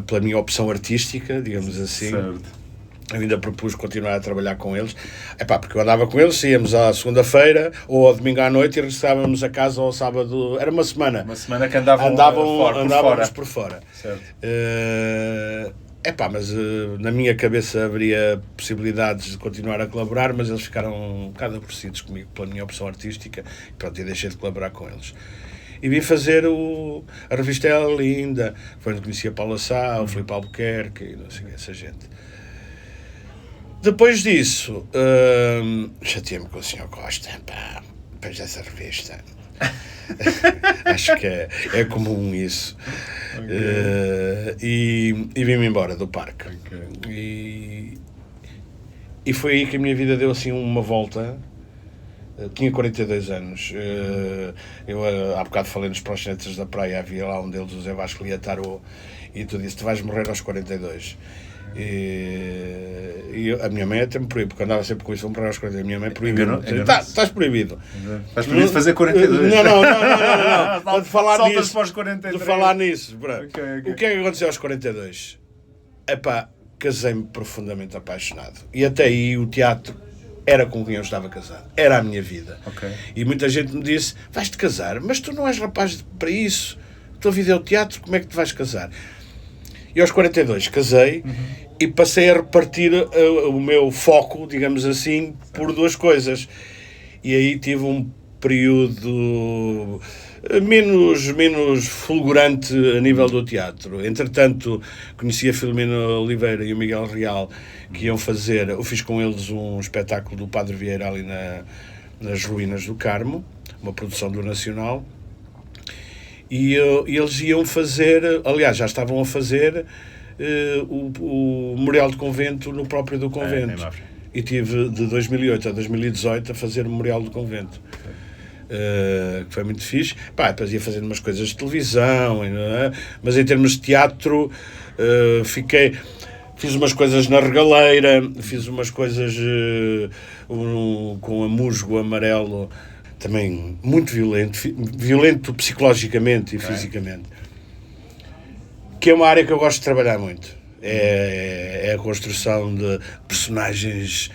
pela minha opção artística, digamos assim. Certo. Eu ainda propus continuar a trabalhar com eles. Porque eu andava com eles, íamos à segunda-feira ou ao domingo à noite e regressávamos a casa ao sábado. Era uma semana. Uma semana que andávamos por fora. Certo. Mas na minha cabeça haveria possibilidades de continuar a colaborar, mas eles ficaram um bocado aborrecidos comigo pela minha opção artística e pronto, eu deixei de colaborar com eles. E vim fazer a revista Ela Linda, foi onde conheci a Paula Sá, o Filipe Albuquerque e não sei essa gente. Depois disso, chateei-me com o Sr. Costa, depois dessa revista. Acho que é comum isso. Okay. E vim-me embora do parque. Okay. E foi aí que a minha vida deu assim uma volta. Tinha 42 anos. Eu há bocado falei nos proxenetas da praia, havia lá um deles, o Zé Vasco Liataro, E tu disse, tu vais morrer aos 42. E a minha mãe até me proíbe, porque andava sempre com isso, vou morrer aos 42. A minha mãe proibiu. Estás proibido. Estás proibido de fazer 42. Não. Pode falar Saltas nisso. para os 43. De falar nisso. Okay. O que é que aconteceu aos 42? Epá, casei-me profundamente apaixonado. E até aí o teatro era com quem eu estava casado. Era a minha vida. Okay. E muita gente me disse, vais-te casar, mas tu não és rapaz para isso. A tua vida é o teatro, como é que te vais casar? E aos 42 casei e passei a repartir o meu foco, digamos assim, por duas coisas. E aí tive um período menos fulgurante a nível do teatro. Entretanto, conheci a Filomena Oliveira e o Miguel Real, que iam fazer, eu fiz com eles um espetáculo do Padre Vieira ali nas Ruínas do Carmo, uma produção do Nacional. E eles iam fazer, aliás, já estavam a fazer o Memorial de Convento no próprio do convento. E tive de 2008 a 2018 a fazer o Memorial do Convento. Que foi muito fixe. Depois ia fazendo umas coisas de televisão, mas em termos de teatro fiz umas coisas na Regaleira, fiz umas coisas com a Musgo Amarelo, também muito violento psicologicamente e fisicamente, que é uma área que eu gosto de trabalhar muito. É a construção de personagens.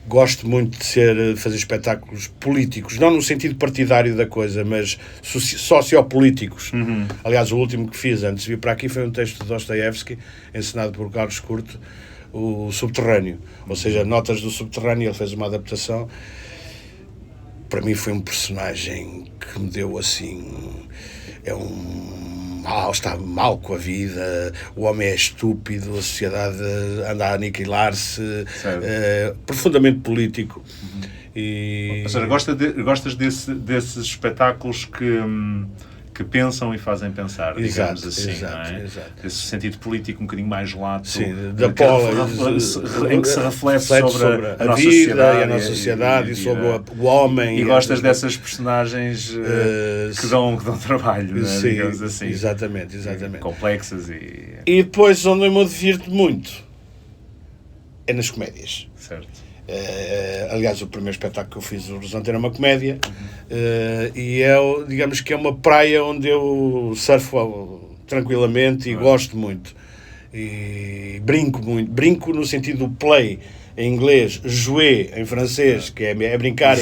Gosto muito de fazer espetáculos políticos, não no sentido partidário da coisa, mas sociopolíticos. Aliás, o último que fiz antes de vir para aqui foi um texto de Dostoiévski, encenado por Carlos Curto, o Subterrâneo, ou seja, Notas do Subterrâneo. Ele fez uma adaptação. Para mim foi um personagem que me deu assim, está mal com a vida, o homem é estúpido, a sociedade anda a aniquilar-se, profundamente político. Ou seja, gostas desses espetáculos que pensam e fazem pensar, digamos assim, exato, não é? Exato. Esse sentido político um bocadinho mais lato, em que se reflete sobre a nossa vida sociedade e a nossa sociedade e sobre o homem. E gostas dessas personagens que dão trabalho, não é? Sim, digamos assim. Exatamente. Complexas E depois, onde eu me divirto muito, é nas comédias. Certo. Aliás, o primeiro espetáculo que eu fiz, o Horizonte, era uma comédia, e digamos que é uma praia onde eu surfo tranquilamente e gosto muito. E brinco muito. Brinco no sentido do play, em inglês, jouer, em francês, que é brincar.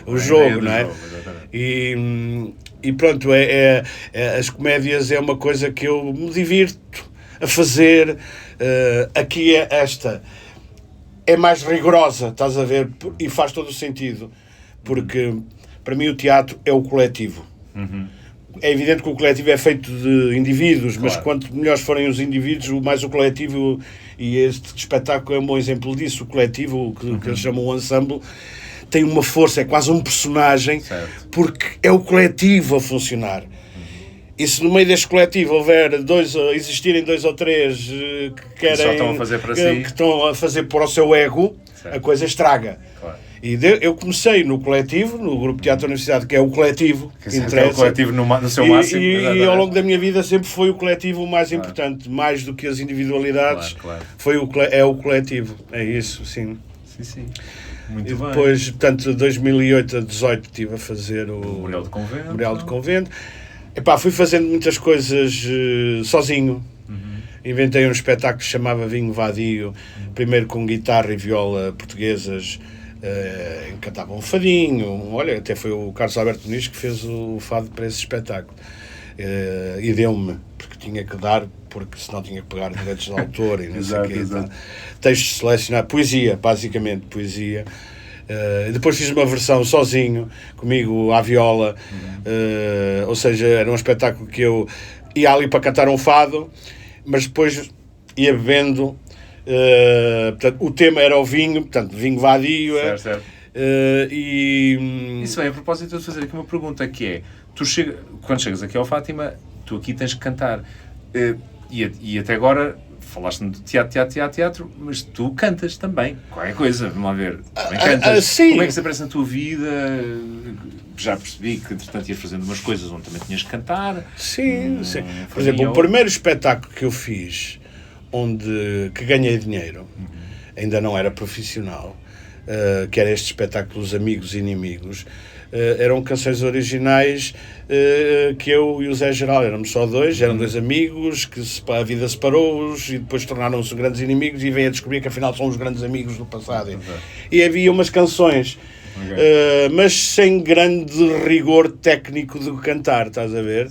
O jogo, não é? E pronto, as comédias é uma coisa que eu me divirto a fazer. Aqui esta é mais rigorosa, estás a ver? E faz todo o sentido. Porque, para mim, o teatro é o coletivo. É evidente que o coletivo é feito de indivíduos, mas quanto melhores forem os indivíduos, mais o coletivo, e este espetáculo é um bom exemplo disso, o coletivo, que eles chamam o ensemble, tem uma força, é quase um personagem, porque é o coletivo a funcionar. E se no meio deste coletivo existirem dois ou três que querem, só estão a fazer para si, que estão a fazer para o seu ego, a coisa estraga. E eu comecei no coletivo, no Grupo Teatro da Universidade, que é o coletivo que interessa. É o coletivo no seu máximo. E ao longo da minha vida sempre foi o coletivo o mais importante, mais do que as individualidades. É o coletivo, é isso, sim. Sim. Muito e depois, bem. Portanto, de 2008 a 2018 estive a fazer o Memorial de Convento. Fui fazendo muitas coisas sozinho. Inventei um espetáculo que se chamava Vinho Vadio, primeiro com guitarra e viola portuguesas, cantavam um fadinho. Olha, até foi o Carlos Alberto Muniz que fez o fado para esse espetáculo. E deu-me, porque tinha que dar, porque senão tinha que pagar direitos de autor e não sei o quê. Então, textos selecionados, poesia, basicamente poesia. Depois fiz uma versão sozinho, comigo à viola, ou seja, era um espetáculo que eu ia ali para cantar um fado, mas depois ia bebendo. Portanto, o tema era o vinho, portanto, vinho vadio. Certo. Isso é, a propósito de fazer aqui uma pergunta que é, quando chegas aqui ao Fátima, tu aqui tens que cantar, e até agora falaste-me de teatro, mas tu cantas também, qualquer coisa, vamos lá ver. Também cantas. Sim. Como é que isso aparece na tua vida? Já percebi que, entretanto, ias fazendo umas coisas onde também tinhas que cantar. Sim. Por exemplo, o primeiro espetáculo que eu fiz, que ganhei dinheiro, ainda não era profissional, que era este espetáculo Os Amigos e Inimigos, eram canções originais que eu e o Zé Geraldo éramos só dois, eram dois amigos que a vida separou-os e depois tornaram-se grandes inimigos e vêm a descobrir que afinal são os grandes amigos do passado. E havia umas canções, mas sem grande rigor técnico de cantar, estás a ver?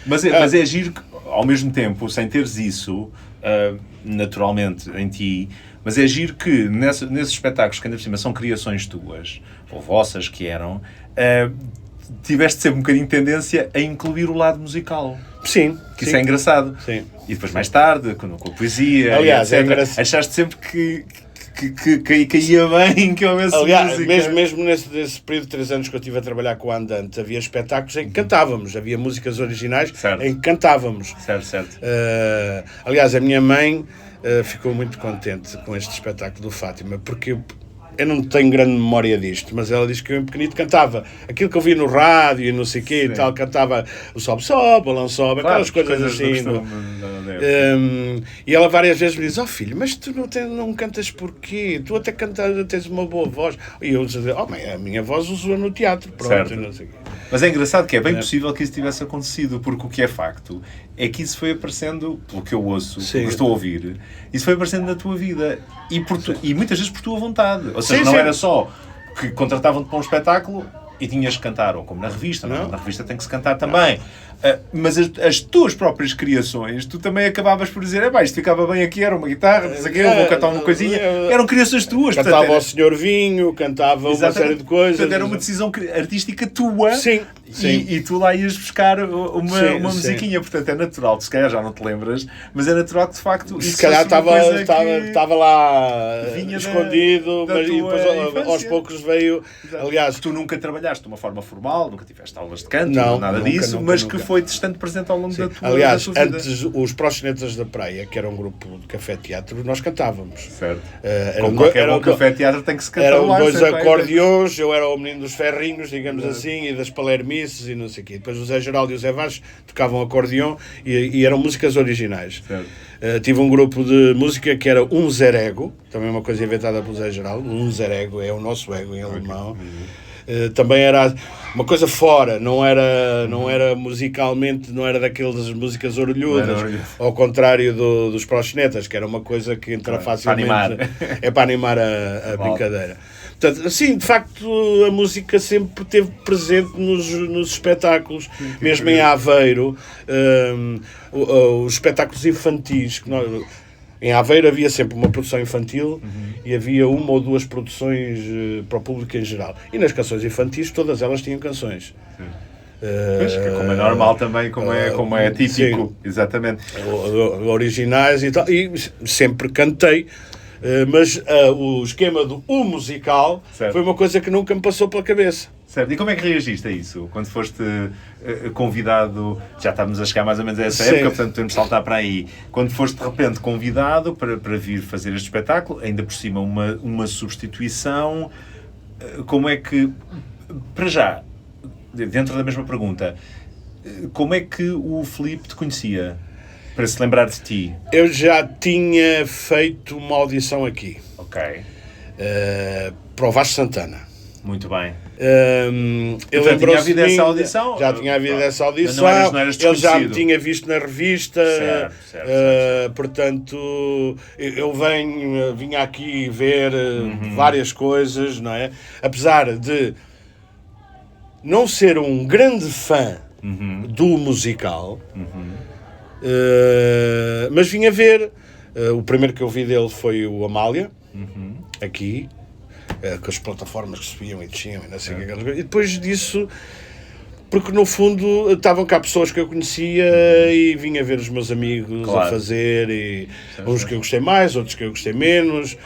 Mas é giro que, ao mesmo tempo, sem teres isso naturalmente em ti, mas é giro que nesses espetáculos que ainda por cima são criações tuas, ou vossas que eram, tiveste sempre um bocadinho de tendência a incluir o lado musical. Sim. Isso é engraçado. Sim. E depois mais tarde, com a poesia, aliás, etc. Achaste sempre que caía bem que houvesse música. Mesmo nesse período de 3 anos que eu estive a trabalhar com a Andante, havia espetáculos em que cantávamos, havia músicas originais em que cantávamos. Certo. Aliás, a minha mãe ficou muito contente com este espetáculo do Fátima, porque eu não tenho grande memória disto, mas ela diz que eu em pequenito cantava aquilo que eu vi no rádio e não sei o quê e tal, cantava o sobe, o balão sobe, aquelas coisas assim. E ela várias vezes me diz, filho, mas tu não cantas porquê? Tu até cantas, tens uma boa voz. E eu dizia, mãe, a minha voz usou no teatro, pronto, e não sei o quê. Mas é engraçado que é bem possível que isso tivesse acontecido, porque o que é facto é que isso foi aparecendo, pelo que eu ouço, pelo que estou a ouvir, isso foi aparecendo na tua vida e muitas vezes por tua vontade. Ou seja, não era só que contratavam-te para um espetáculo e tinhas que cantar, ou como na revista, não? Na revista tem que se cantar também. Mas as tuas próprias criações, tu também acabavas por dizer, isto ficava bem aqui, era uma guitarra, eu vou cantar uma coisinha. Eram criações tuas. Cantava ao Senhor Vinho, cantava uma série de coisas. Portanto, era uma decisão artística tua. Sim. E tu lá ias buscar uma musiquinha. Portanto, é natural, se calhar já não te lembras, mas é natural que de facto se calhar estava lá escondido, mas depois aos poucos veio. Aliás, tu nunca trabalhaste de uma forma formal, nunca tiveste aulas de canto, nada disso, mas que foi estando presente ao longo da tua vida. Aliás, antes os Proxenetas da Praia, que era um grupo de café-teatro, nós cantávamos. Certo. Como qualquer bom café-teatro tem que se cantar lá. Eram 2 acordeões, eu era o menino dos ferrinhos, digamos assim, e das palermices e não sei o quê. Depois o Zé Geraldo e o Zé Vaz tocavam acordeão e eram músicas originais. Tive um grupo de música que era Um Zerego, também uma coisa inventada pelo Zé Geraldo. Um Zerego é o nosso ego em alemão. Também era uma coisa fora, não era musicalmente, não era daquelas músicas orelhudas, ao contrário dos Proxenetas, que era uma coisa que entra facilmente. É para animar a brincadeira. Portanto, sim, de facto, a música sempre esteve presente nos espetáculos, mesmo em Aveiro, os espetáculos infantis. Em Aveiro havia sempre uma produção infantil e havia 1 ou 2 produções para o público em geral. E nas canções infantis, todas elas tinham canções. Como é normal também, como é típico. Sim. Exatamente. Originais e tal. E sempre cantei. Mas o esquema do musical foi uma coisa que nunca me passou pela cabeça. Certo. E como é que reagiste a isso? Quando foste convidado, já estávamos a chegar mais ou menos a essa época, portanto podemos saltar para aí. Quando foste de repente convidado para vir fazer este espetáculo, ainda por cima uma substituição, como é que, para já, dentro da mesma pergunta, como é que o Filipe te conhecia? Para se lembrar de ti. Eu já tinha feito uma audição aqui. Ok. Para o Vasco Santana. Muito bem. Ele tinha havido essa audição? Já tinha havido essa audição. Não eras ele já me tinha visto na revista. Certo. Portanto, eu vinha aqui ver várias coisas, não é? Apesar de não ser um grande fã do musical, mas vim a ver. O primeiro que eu vi dele foi o Amália, aqui, com as plataformas que subiam e desciam e não sei o que. E depois disso, porque no fundo estavam cá pessoas que eu conhecia e vim a ver os meus amigos a fazer, e uns que eu gostei mais, outros que eu gostei menos.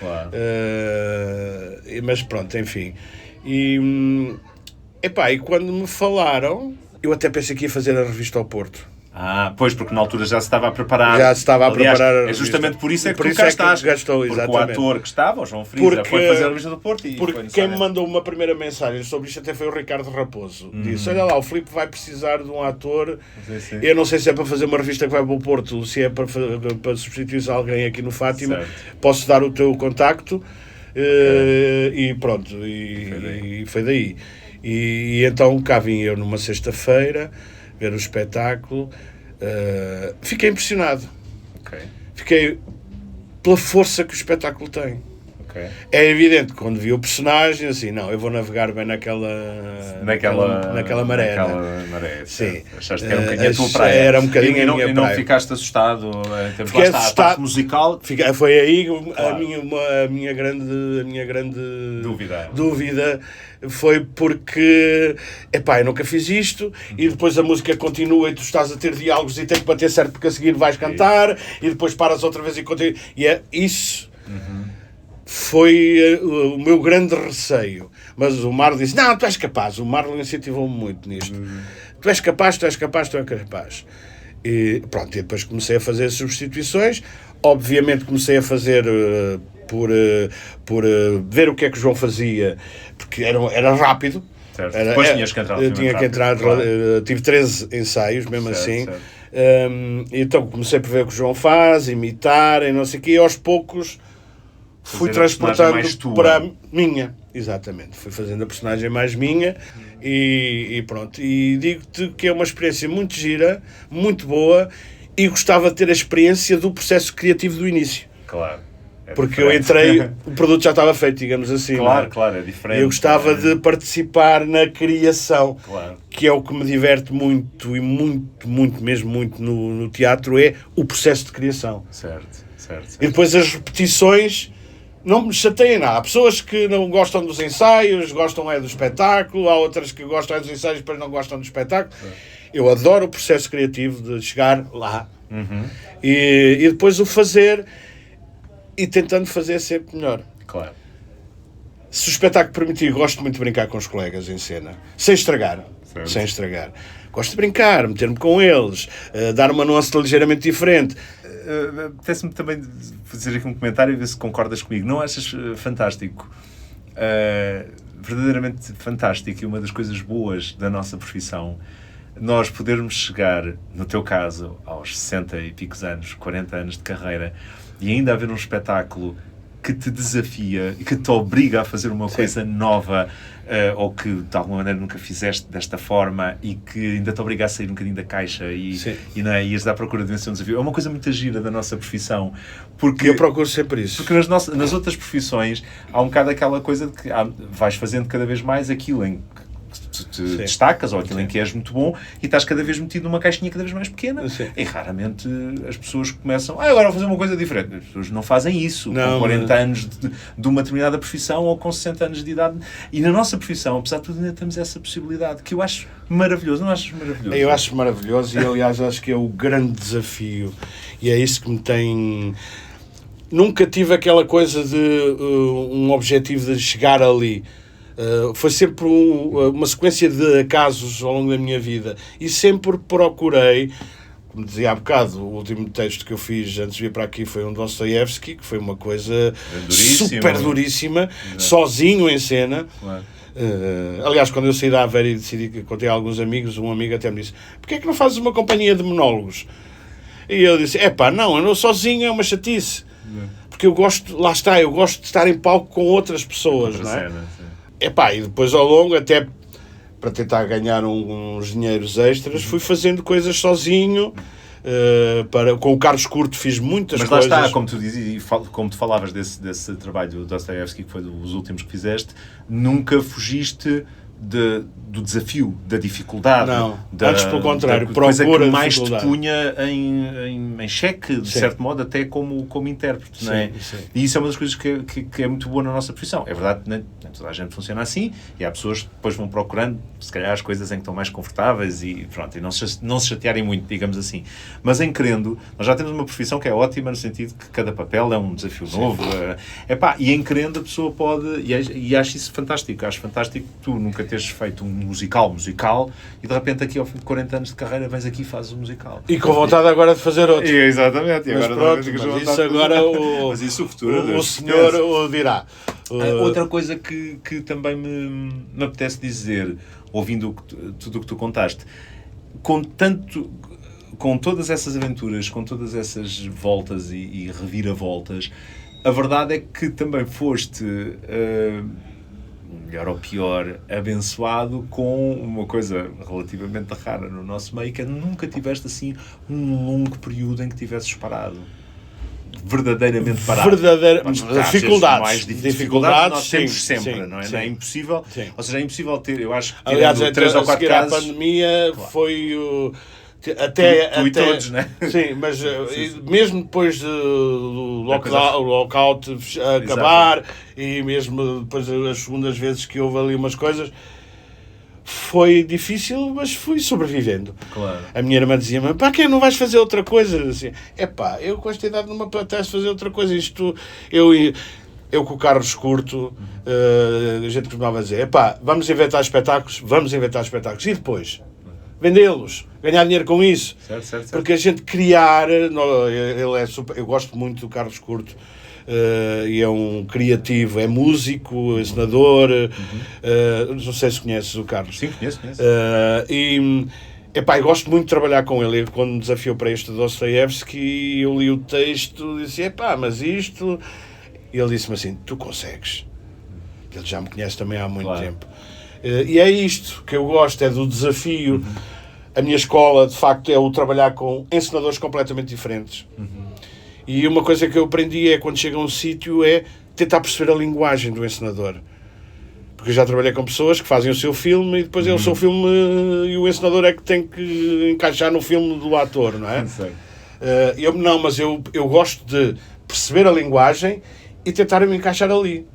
Mas pronto, enfim. E quando me falaram, eu até pensei que ia fazer a revista ao Porto. Pois, porque na altura já se estava a preparar. Já se estava a preparar. É justamente por isso é que por tu isso cá é que estás. gastou, porque exatamente. o ator que estava, o João Frisa, foi fazer a revista do Porto e porque foi quem me mandou uma primeira mensagem sobre isto até foi o Ricardo Raposo. Disse, olha lá, o Filipe vai precisar de um ator. Sim. Eu não sei se é para fazer uma revista que vai para o Porto, se é para substituir alguém aqui no Fátima. Certo. Posso dar o teu contacto. E pronto, e foi daí. E então cá vim eu numa sexta-feira ver o espetáculo. Fiquei impressionado. Fiquei pela força que o espetáculo tem. É evidente que quando vi o personagem, assim, não, eu vou navegar bem naquela maré. Naquela maré. Sim. Achaste que era um bocadinho a tua praia. Era um bocadinho a minha praia. E não ficaste assustado em termos Fiquei lá está, a assustado. parte musical? Foi aí Claro. a minha grande Dúvida foi porque eu nunca fiz isto e depois a música continua e tu estás a ter diálogos e tem que bater certo porque a seguir vais cantar e depois paras outra vez e continua. E é isso. Foi o meu grande receio. Mas o Marlon disse, não, tu és capaz. O Marlon incentivou-me muito nisto. Tu és capaz. E pronto, e depois comecei a fazer substituições. Obviamente comecei a fazer por ver o que é que o João fazia, porque era rápido. Certo. Depois tinhas que entrar. Tinha que entrar, claro. Tive 13 ensaios, mesmo certo, assim. Certo. Então comecei por ver o que o João faz, imitar e não sei o quê, e aos poucos fui transportando para a minha. Exatamente, fui fazendo a personagem mais minha e pronto. E digo-te que é uma experiência muito gira, muito boa, e gostava de ter a experiência do processo criativo do início. Claro. Porque eu entrei, o produto já estava feito, digamos assim. Claro, é diferente. Eu gostava de participar na criação, que é o que me diverte muito e muito mesmo no teatro, é o processo de criação. Certo. E depois as repetições não me chateiem nada. Há pessoas que não gostam dos ensaios, gostam do espetáculo, há outras que gostam dos ensaios e depois não gostam do espetáculo. Eu adoro o processo criativo de chegar lá e depois o fazer e tentando fazer sempre melhor. Claro. Se o espetáculo permitir, gosto muito de brincar com os colegas em cena, sem estragar. Gosto de brincar, meter-me com eles, dar uma nuance ligeiramente diferente. Apetece-me também fazer aqui um comentário e ver se concordas comigo. Não achas fantástico? Verdadeiramente fantástico, e uma das coisas boas da nossa profissão, nós podermos chegar, no teu caso, aos 60 e picos anos, 40 anos de carreira, e ainda haver um espetáculo que te desafia e que te obriga a fazer uma coisa nova, ou que de alguma maneira nunca fizeste desta forma e que ainda te obriga a sair um bocadinho da caixa e ires à procura de vencer um desafio. É uma coisa muito gira da nossa profissão. Porque eu procuro sempre isso. Porque nas outras profissões há um bocado aquela coisa de que vais fazendo cada vez mais aquilo em que te destacas, ou aquilo em que és muito bom, e estás cada vez metido numa caixinha cada vez mais pequena. E raramente as pessoas começam, agora vou fazer uma coisa diferente. As pessoas não fazem isso com 40 anos de uma determinada profissão ou com 60 anos de idade. E na nossa profissão, apesar de tudo, ainda temos essa possibilidade, que eu acho maravilhoso. Não achas maravilhoso? Eu acho maravilhoso e, aliás, acho que é o grande desafio. E é isso que me tem... Nunca tive aquela coisa de um objetivo de chegar ali. Foi sempre uma sequência de acasos ao longo da minha vida e sempre procurei, como dizia há bocado, o último texto que eu fiz antes de vir para aqui foi um Dostoiévski, que foi uma coisa super duríssima, sozinho em cena. Aliás, quando eu saí da Aveiro e decidi que contei a alguns amigos, um amigo até me disse, porquê é que não fazes uma companhia de monólogos? E eu disse, não, eu não sozinho, é uma chatice. Porque eu gosto, lá está, eu gosto de estar em palco com outras pessoas, não é? E depois ao longo, até para tentar ganhar uns dinheiros extras, fui fazendo coisas sozinho. Com o Carlos Curto fiz muitas coisas. Mas lá está, como tu dizes, como tu falavas desse trabalho do Dostoiévski, que foi dos últimos que fizeste, nunca fugiste do desafio, da dificuldade. Não, antes pelo contrário, da coisa que mais te punha em xeque, de certo modo, até como intérprete, não é? E isso é uma das coisas que é muito boa na nossa profissão. É verdade, nem toda a gente funciona assim, e há pessoas que depois vão procurando, se calhar, as coisas em que estão mais confortáveis e pronto, e não se chatearem muito, digamos assim. Mas em querendo, nós já temos uma profissão que é ótima, no sentido que cada papel é um desafio novo. E em querendo a pessoa pode, e acho isso fantástico. Acho fantástico que tu nunca teres feito um musical, e de repente aqui ao fim de 40 anos de carreira vens aqui e fazes um musical. E com vontade agora de fazer outro. Exatamente. E mas agora pronto, mas isso agora mas isso o futuro o senhor o dirá. Outra coisa que também me apetece dizer, ouvindo tudo o que tu contaste, com todas essas aventuras, com todas essas voltas e reviravoltas, a verdade é que também foste, melhor ou pior, abençoado com uma coisa relativamente rara no nosso meio, que é nunca tiveste assim um longo período em que tivesses parado. Verdadeiramente parado. Dificuldades nós temos sempre, não é? Sim. Não é impossível. Sim. Ou seja, é impossível ter, eu acho que aliás, 3 ou 4 casos... a pandemia foi o... Até todos, né? Sim, mas mesmo depois do lockout acabar, e mesmo depois as segundas vezes que houve ali umas coisas, foi difícil, mas fui sobrevivendo. Claro. A minha irmã dizia-me, pá, que não vais fazer outra coisa? Assim, eu com esta idade não me apetece fazer outra coisa. Eu com o Carlos Curto, a gente costumava dizer, vamos inventar espetáculos. E depois? Vendê-los, ganhar dinheiro com isso. Certo. Porque a gente criar, ele é super, eu gosto muito do Carlos Curto, e é um criativo, é músico, encenador, não sei se conheces o Carlos. Sim, conheço. Eu gosto muito de trabalhar com ele. Ele, quando me desafiou para este Dostoiévski, eu li o texto e disse, mas isto... E ele disse-me assim, tu consegues. Ele já me conhece também há muito tempo. E é isto que eu gosto, é do desafio. A minha escola, de facto, é o trabalhar com encenadores completamente diferentes. E uma coisa que eu aprendi é, quando chega a um sítio, é tentar perceber a linguagem do encenador. Porque eu já trabalhei com pessoas que fazem o seu filme e depois é o seu filme e o encenador é que tem que encaixar no filme do ator, não é? Mas eu gosto de perceber a linguagem e tentar me encaixar ali.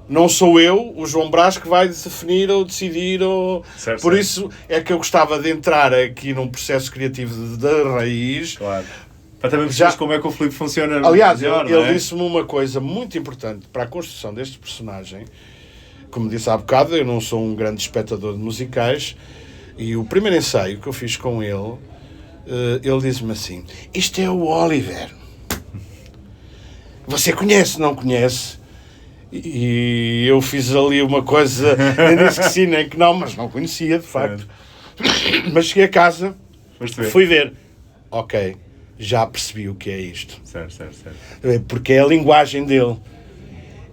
Não sou eu, o João Brás, que vai definir ou decidir. Por isso é que eu gostava de entrar aqui num processo criativo da raiz. Claro. Para também perceber como é que o Filipe funciona. Aliás, ele disse-me uma coisa muito importante para a construção deste personagem. Como disse há bocado, eu não sou um grande espectador de musicais. E o primeiro ensaio que eu fiz com ele, ele disse-me assim, isto é o Oliver. Você conhece, não conhece? E eu fiz ali uma coisa, nem disse que sim, nem que não, mas não conhecia, de facto. Mas cheguei a casa, fui ver. Ok, já percebi o que é isto. Certo. Porque é a linguagem dele.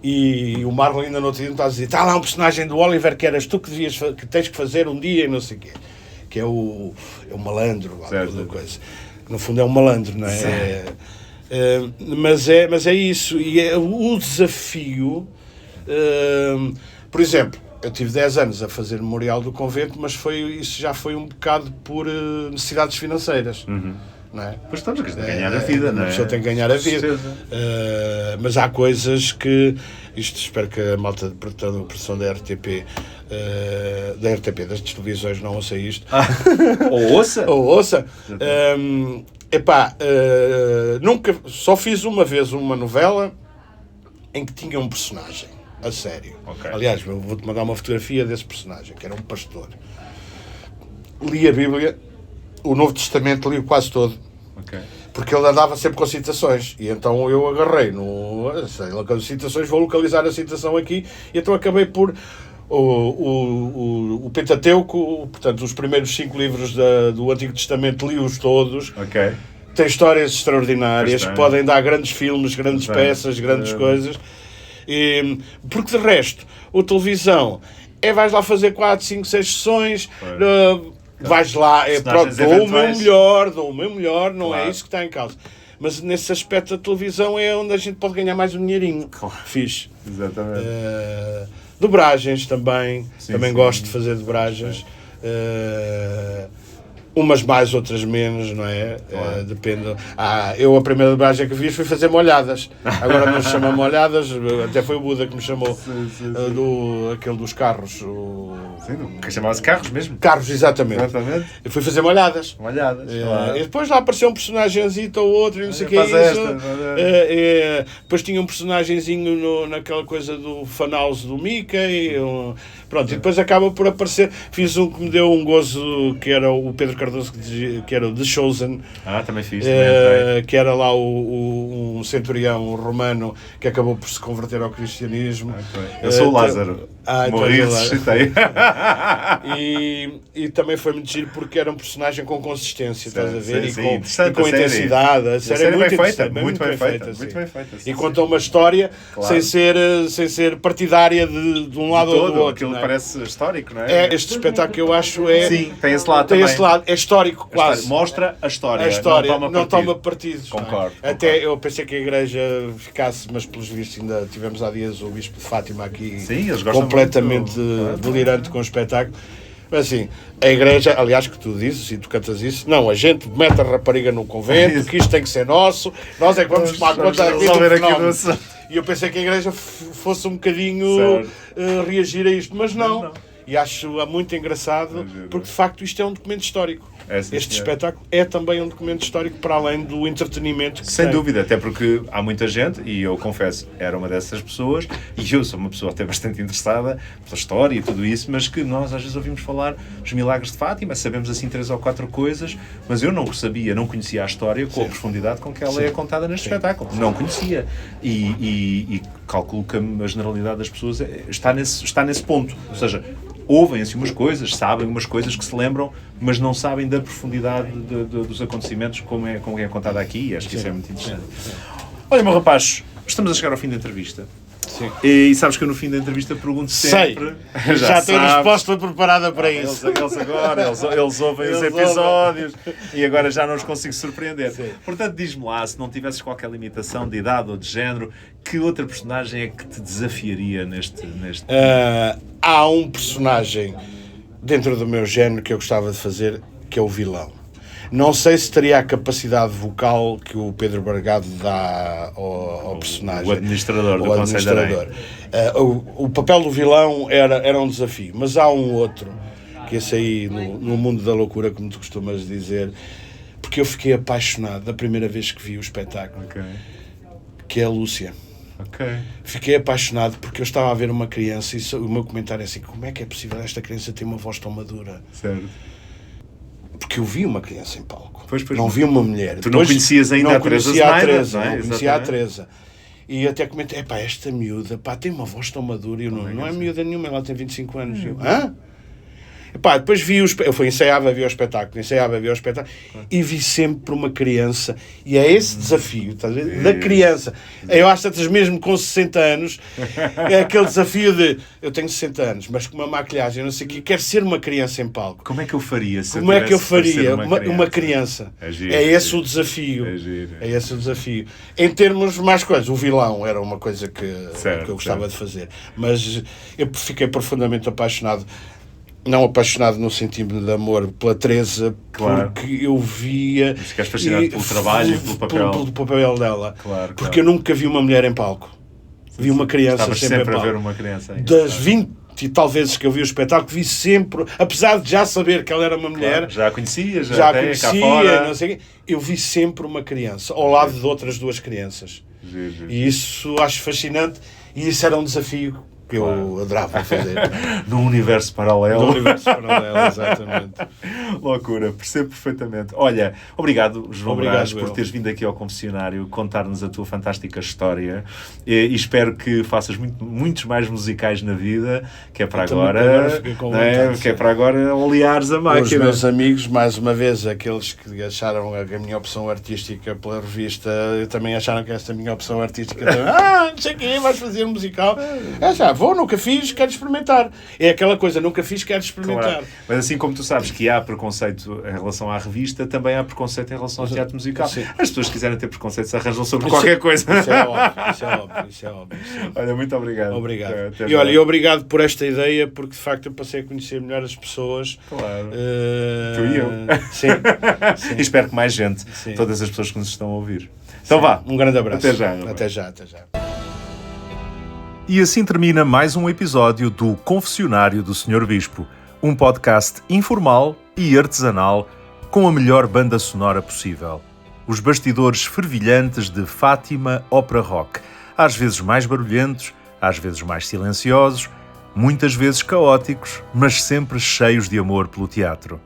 E o Marlon ainda no outro dia me está a dizer, está lá um personagem do Oliver que eras tu que tens que fazer um dia e não sei o quê. Que é o malandro, alguma coisa. No fundo é um malandro, não é? Mas é isso, e é o desafio. Por exemplo, eu tive 10 anos a fazer Memorial do Convento, mas isso já foi um bocado por necessidades financeiras. Não é? Pois estamos a ganhar a vida, não é? A pessoa tem que ganhar a vida. Mas há coisas que... espero que a malta de produção da RTP, das televisões, não ouça isto. Ou ouça. Nunca, só fiz uma vez uma novela em que tinha um personagem, a sério. Aliás, eu vou-te mandar uma fotografia desse personagem, que era um pastor. Li a Bíblia, o Novo Testamento li-o quase todo, porque ele andava sempre com citações, e então eu agarrei com citações, vou localizar a citação aqui, e então acabei por... O Pentateuco, portanto, os primeiros 5 livros do Antigo Testamento, li-os todos. Tem histórias extraordinárias que podem dar grandes filmes, grandes peças, grandes coisas. Porque de resto, a televisão vais lá fazer 4, 5, 6 sessões, vais lá, dou o meu melhor, não é isso que está em causa. Mas nesse aspecto, a televisão é onde a gente pode ganhar mais um dinheirinho. Fixe. Exatamente. Dobragens também, gosto de fazer dobragens. Umas mais, outras menos, não é? Depende. Eu a primeira dublagem que fiz foi fazer molhadas. Agora não se chama molhadas, até foi o Buda que me chamou. Aquele dos carros. Que chamava-se Carros mesmo? Carros, exatamente. Eu fui fazer molhadas. Claro. E depois lá apareceu um personagenzinho ou outro, e não sei o que é isso. Depois tinha um personagenzinho naquela coisa do Funhouse do Mickey. Pronto, e depois acaba por aparecer. Fiz um que me deu um gozo, que era o Pedro Cardoso, que era o The Chosen. Também fiz. Que era lá um centurião romano que acabou por se converter ao cristianismo. Eu sou o Lázaro. Morri e ressuscitei. E também foi muito giro porque era um personagem com consistência, estás a ver? E com intensidade. A série é muito bem feita. E conta uma história sem ser partidária de um lado ou do outro. Aquilo parece histórico, não é? Este espetáculo eu acho Sim, tem esse lado também. É histórico quase. Mostra a história. Não toma partidos. Concordo. Até eu pensei que a igreja ficasse, mas pelos vistos ainda tivemos há dias o Bispo de Fátima aqui. Sim, eles gostam completamente delirante com o espetáculo. Mas assim, a igreja, aliás, que tu dizes e tu cantas isso, não, a gente mete a rapariga no convento, que isto tem que ser nosso, nós é que vamos tomar conta aqui do fenómeno. E eu pensei que a igreja fosse um bocadinho reagir a isto, mas não. E acho muito engraçado, porque de facto isto é um documento histórico. Este espetáculo é também um documento histórico para além do entretenimento que Sem dúvida, até porque há muita gente, e eu confesso, era uma dessas pessoas, e eu sou uma pessoa até bastante interessada pela história e tudo isso, mas que nós às vezes ouvimos falar dos milagres de Fátima, sabemos assim 3 ou 4 coisas, mas eu não sabia, não conhecia a história com a profundidade com que ela é contada neste espetáculo. Não conhecia. E calculo que a generalidade das pessoas está nesse ponto. Ou seja, ouvem-se umas coisas, sabem umas coisas que se lembram, mas não sabem da profundidade dos acontecimentos como é contada aqui, e acho que isso é muito interessante. Olha, meu rapaz, estamos a chegar ao fim da entrevista. Sim. E sabes que eu no fim da entrevista pergunto sempre... Já tenho a resposta preparada para isso. Eles ouvem os episódios e agora já não os consigo surpreender. Sim. Portanto, diz-me lá, se não tivesses qualquer limitação de idade ou de género, que outra personagem é que te desafiaria neste... Há um personagem dentro do meu género que eu gostava de fazer, que é o vilão. Não sei se teria a capacidade vocal que o Pedro Bragado dá ao personagem. O administrador do Conselho da Areia. O papel do vilão era um desafio, mas há um outro, que esse aí, no mundo da loucura, como tu costumas dizer, porque eu fiquei apaixonado da primeira vez que vi o espetáculo, que é a Lúcia. Fiquei apaixonado porque eu estava a ver uma criança e o meu comentário é assim: como é que é possível esta criança ter uma voz tão madura? Certo. Porque eu vi uma criança em palco, pois, não vi uma mulher. Tu não conhecias ainda a Teresa Zenaida, não conhecia a Teresa. E até comentei, esta miúda, tem uma voz tão madura. E eu não é miúda nenhuma, ela tem 25 anos. Depois vi eu ensaiava, vi o espetáculo e vi sempre uma criança, e é esse desafio, estás a ver? Da criança. Eu acho que mesmo com 60 anos é aquele desafio de eu tenho 60 anos, mas com uma maquilhagem, não sei o quê, quero ser uma criança em palco. Como é que eu faria? Como é que eu faria uma criança? É esse o desafio. É esse o desafio. Em termos mais coisas, o vilão era uma coisa que eu gostava de fazer, mas eu fiquei profundamente apaixonado. Não apaixonado no sentido de amor pela Teresa, porque eu via... Ficaste fascinado pelo trabalho e pelo papel. Pelo papel dela. Porque eu nunca vi uma mulher em palco. Vi uma criança sempre em palco. a ver uma criança. Das 20 e tal vezes que eu vi o espetáculo, vi sempre, apesar de já saber que ela era uma mulher... Já a conhecia, já a conhecia, não sei o quê, eu vi sempre uma criança, ao lado de outras 2 crianças. E isso acho fascinante, e isso era um desafio que eu adorava fazer. Num universo paralelo. Exatamente. Loucura, percebo perfeitamente. Olha, obrigado, João Brás, por teres vindo aqui ao confessionário contar-nos a tua fantástica história, e espero que faças muitos mais musicais na vida, que é para agora, que é para agora oleares a máquina. Os meus amigos, mais uma vez, aqueles que acharam a minha opção artística pela revista, também acharam que esta minha opção artística não sei o quê, vais fazer um musical. Nunca fiz, quero experimentar. É aquela coisa, nunca fiz, quero experimentar. Mas assim como tu sabes que há preconceito em relação à revista, também há preconceito em relação ao teatro musical. Sim. As pessoas que quiserem ter preconceito se arranjam sobre qualquer coisa. Isso é óbvio. Olha, muito obrigado. Obrigado. Até E olha, obrigado por esta ideia, porque de facto eu passei a conhecer melhor as pessoas. Claro. Tu e eu. Sim. E espero que mais gente, Sim. todas as pessoas que nos estão a ouvir. Então vá. Um grande abraço. Até já. Até já. E assim termina mais um episódio do Confessionário do Sr. Bispo, um podcast informal e artesanal com a melhor banda sonora possível. Os bastidores fervilhantes de Fátima Opera Rock, às vezes mais barulhentos, às vezes mais silenciosos, muitas vezes caóticos, mas sempre cheios de amor pelo teatro.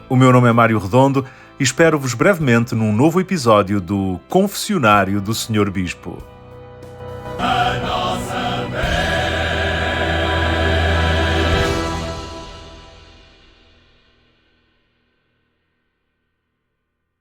O meu nome é Mário Redondo e espero-vos brevemente num novo episódio do Confessionário do Sr. Bispo. A nossa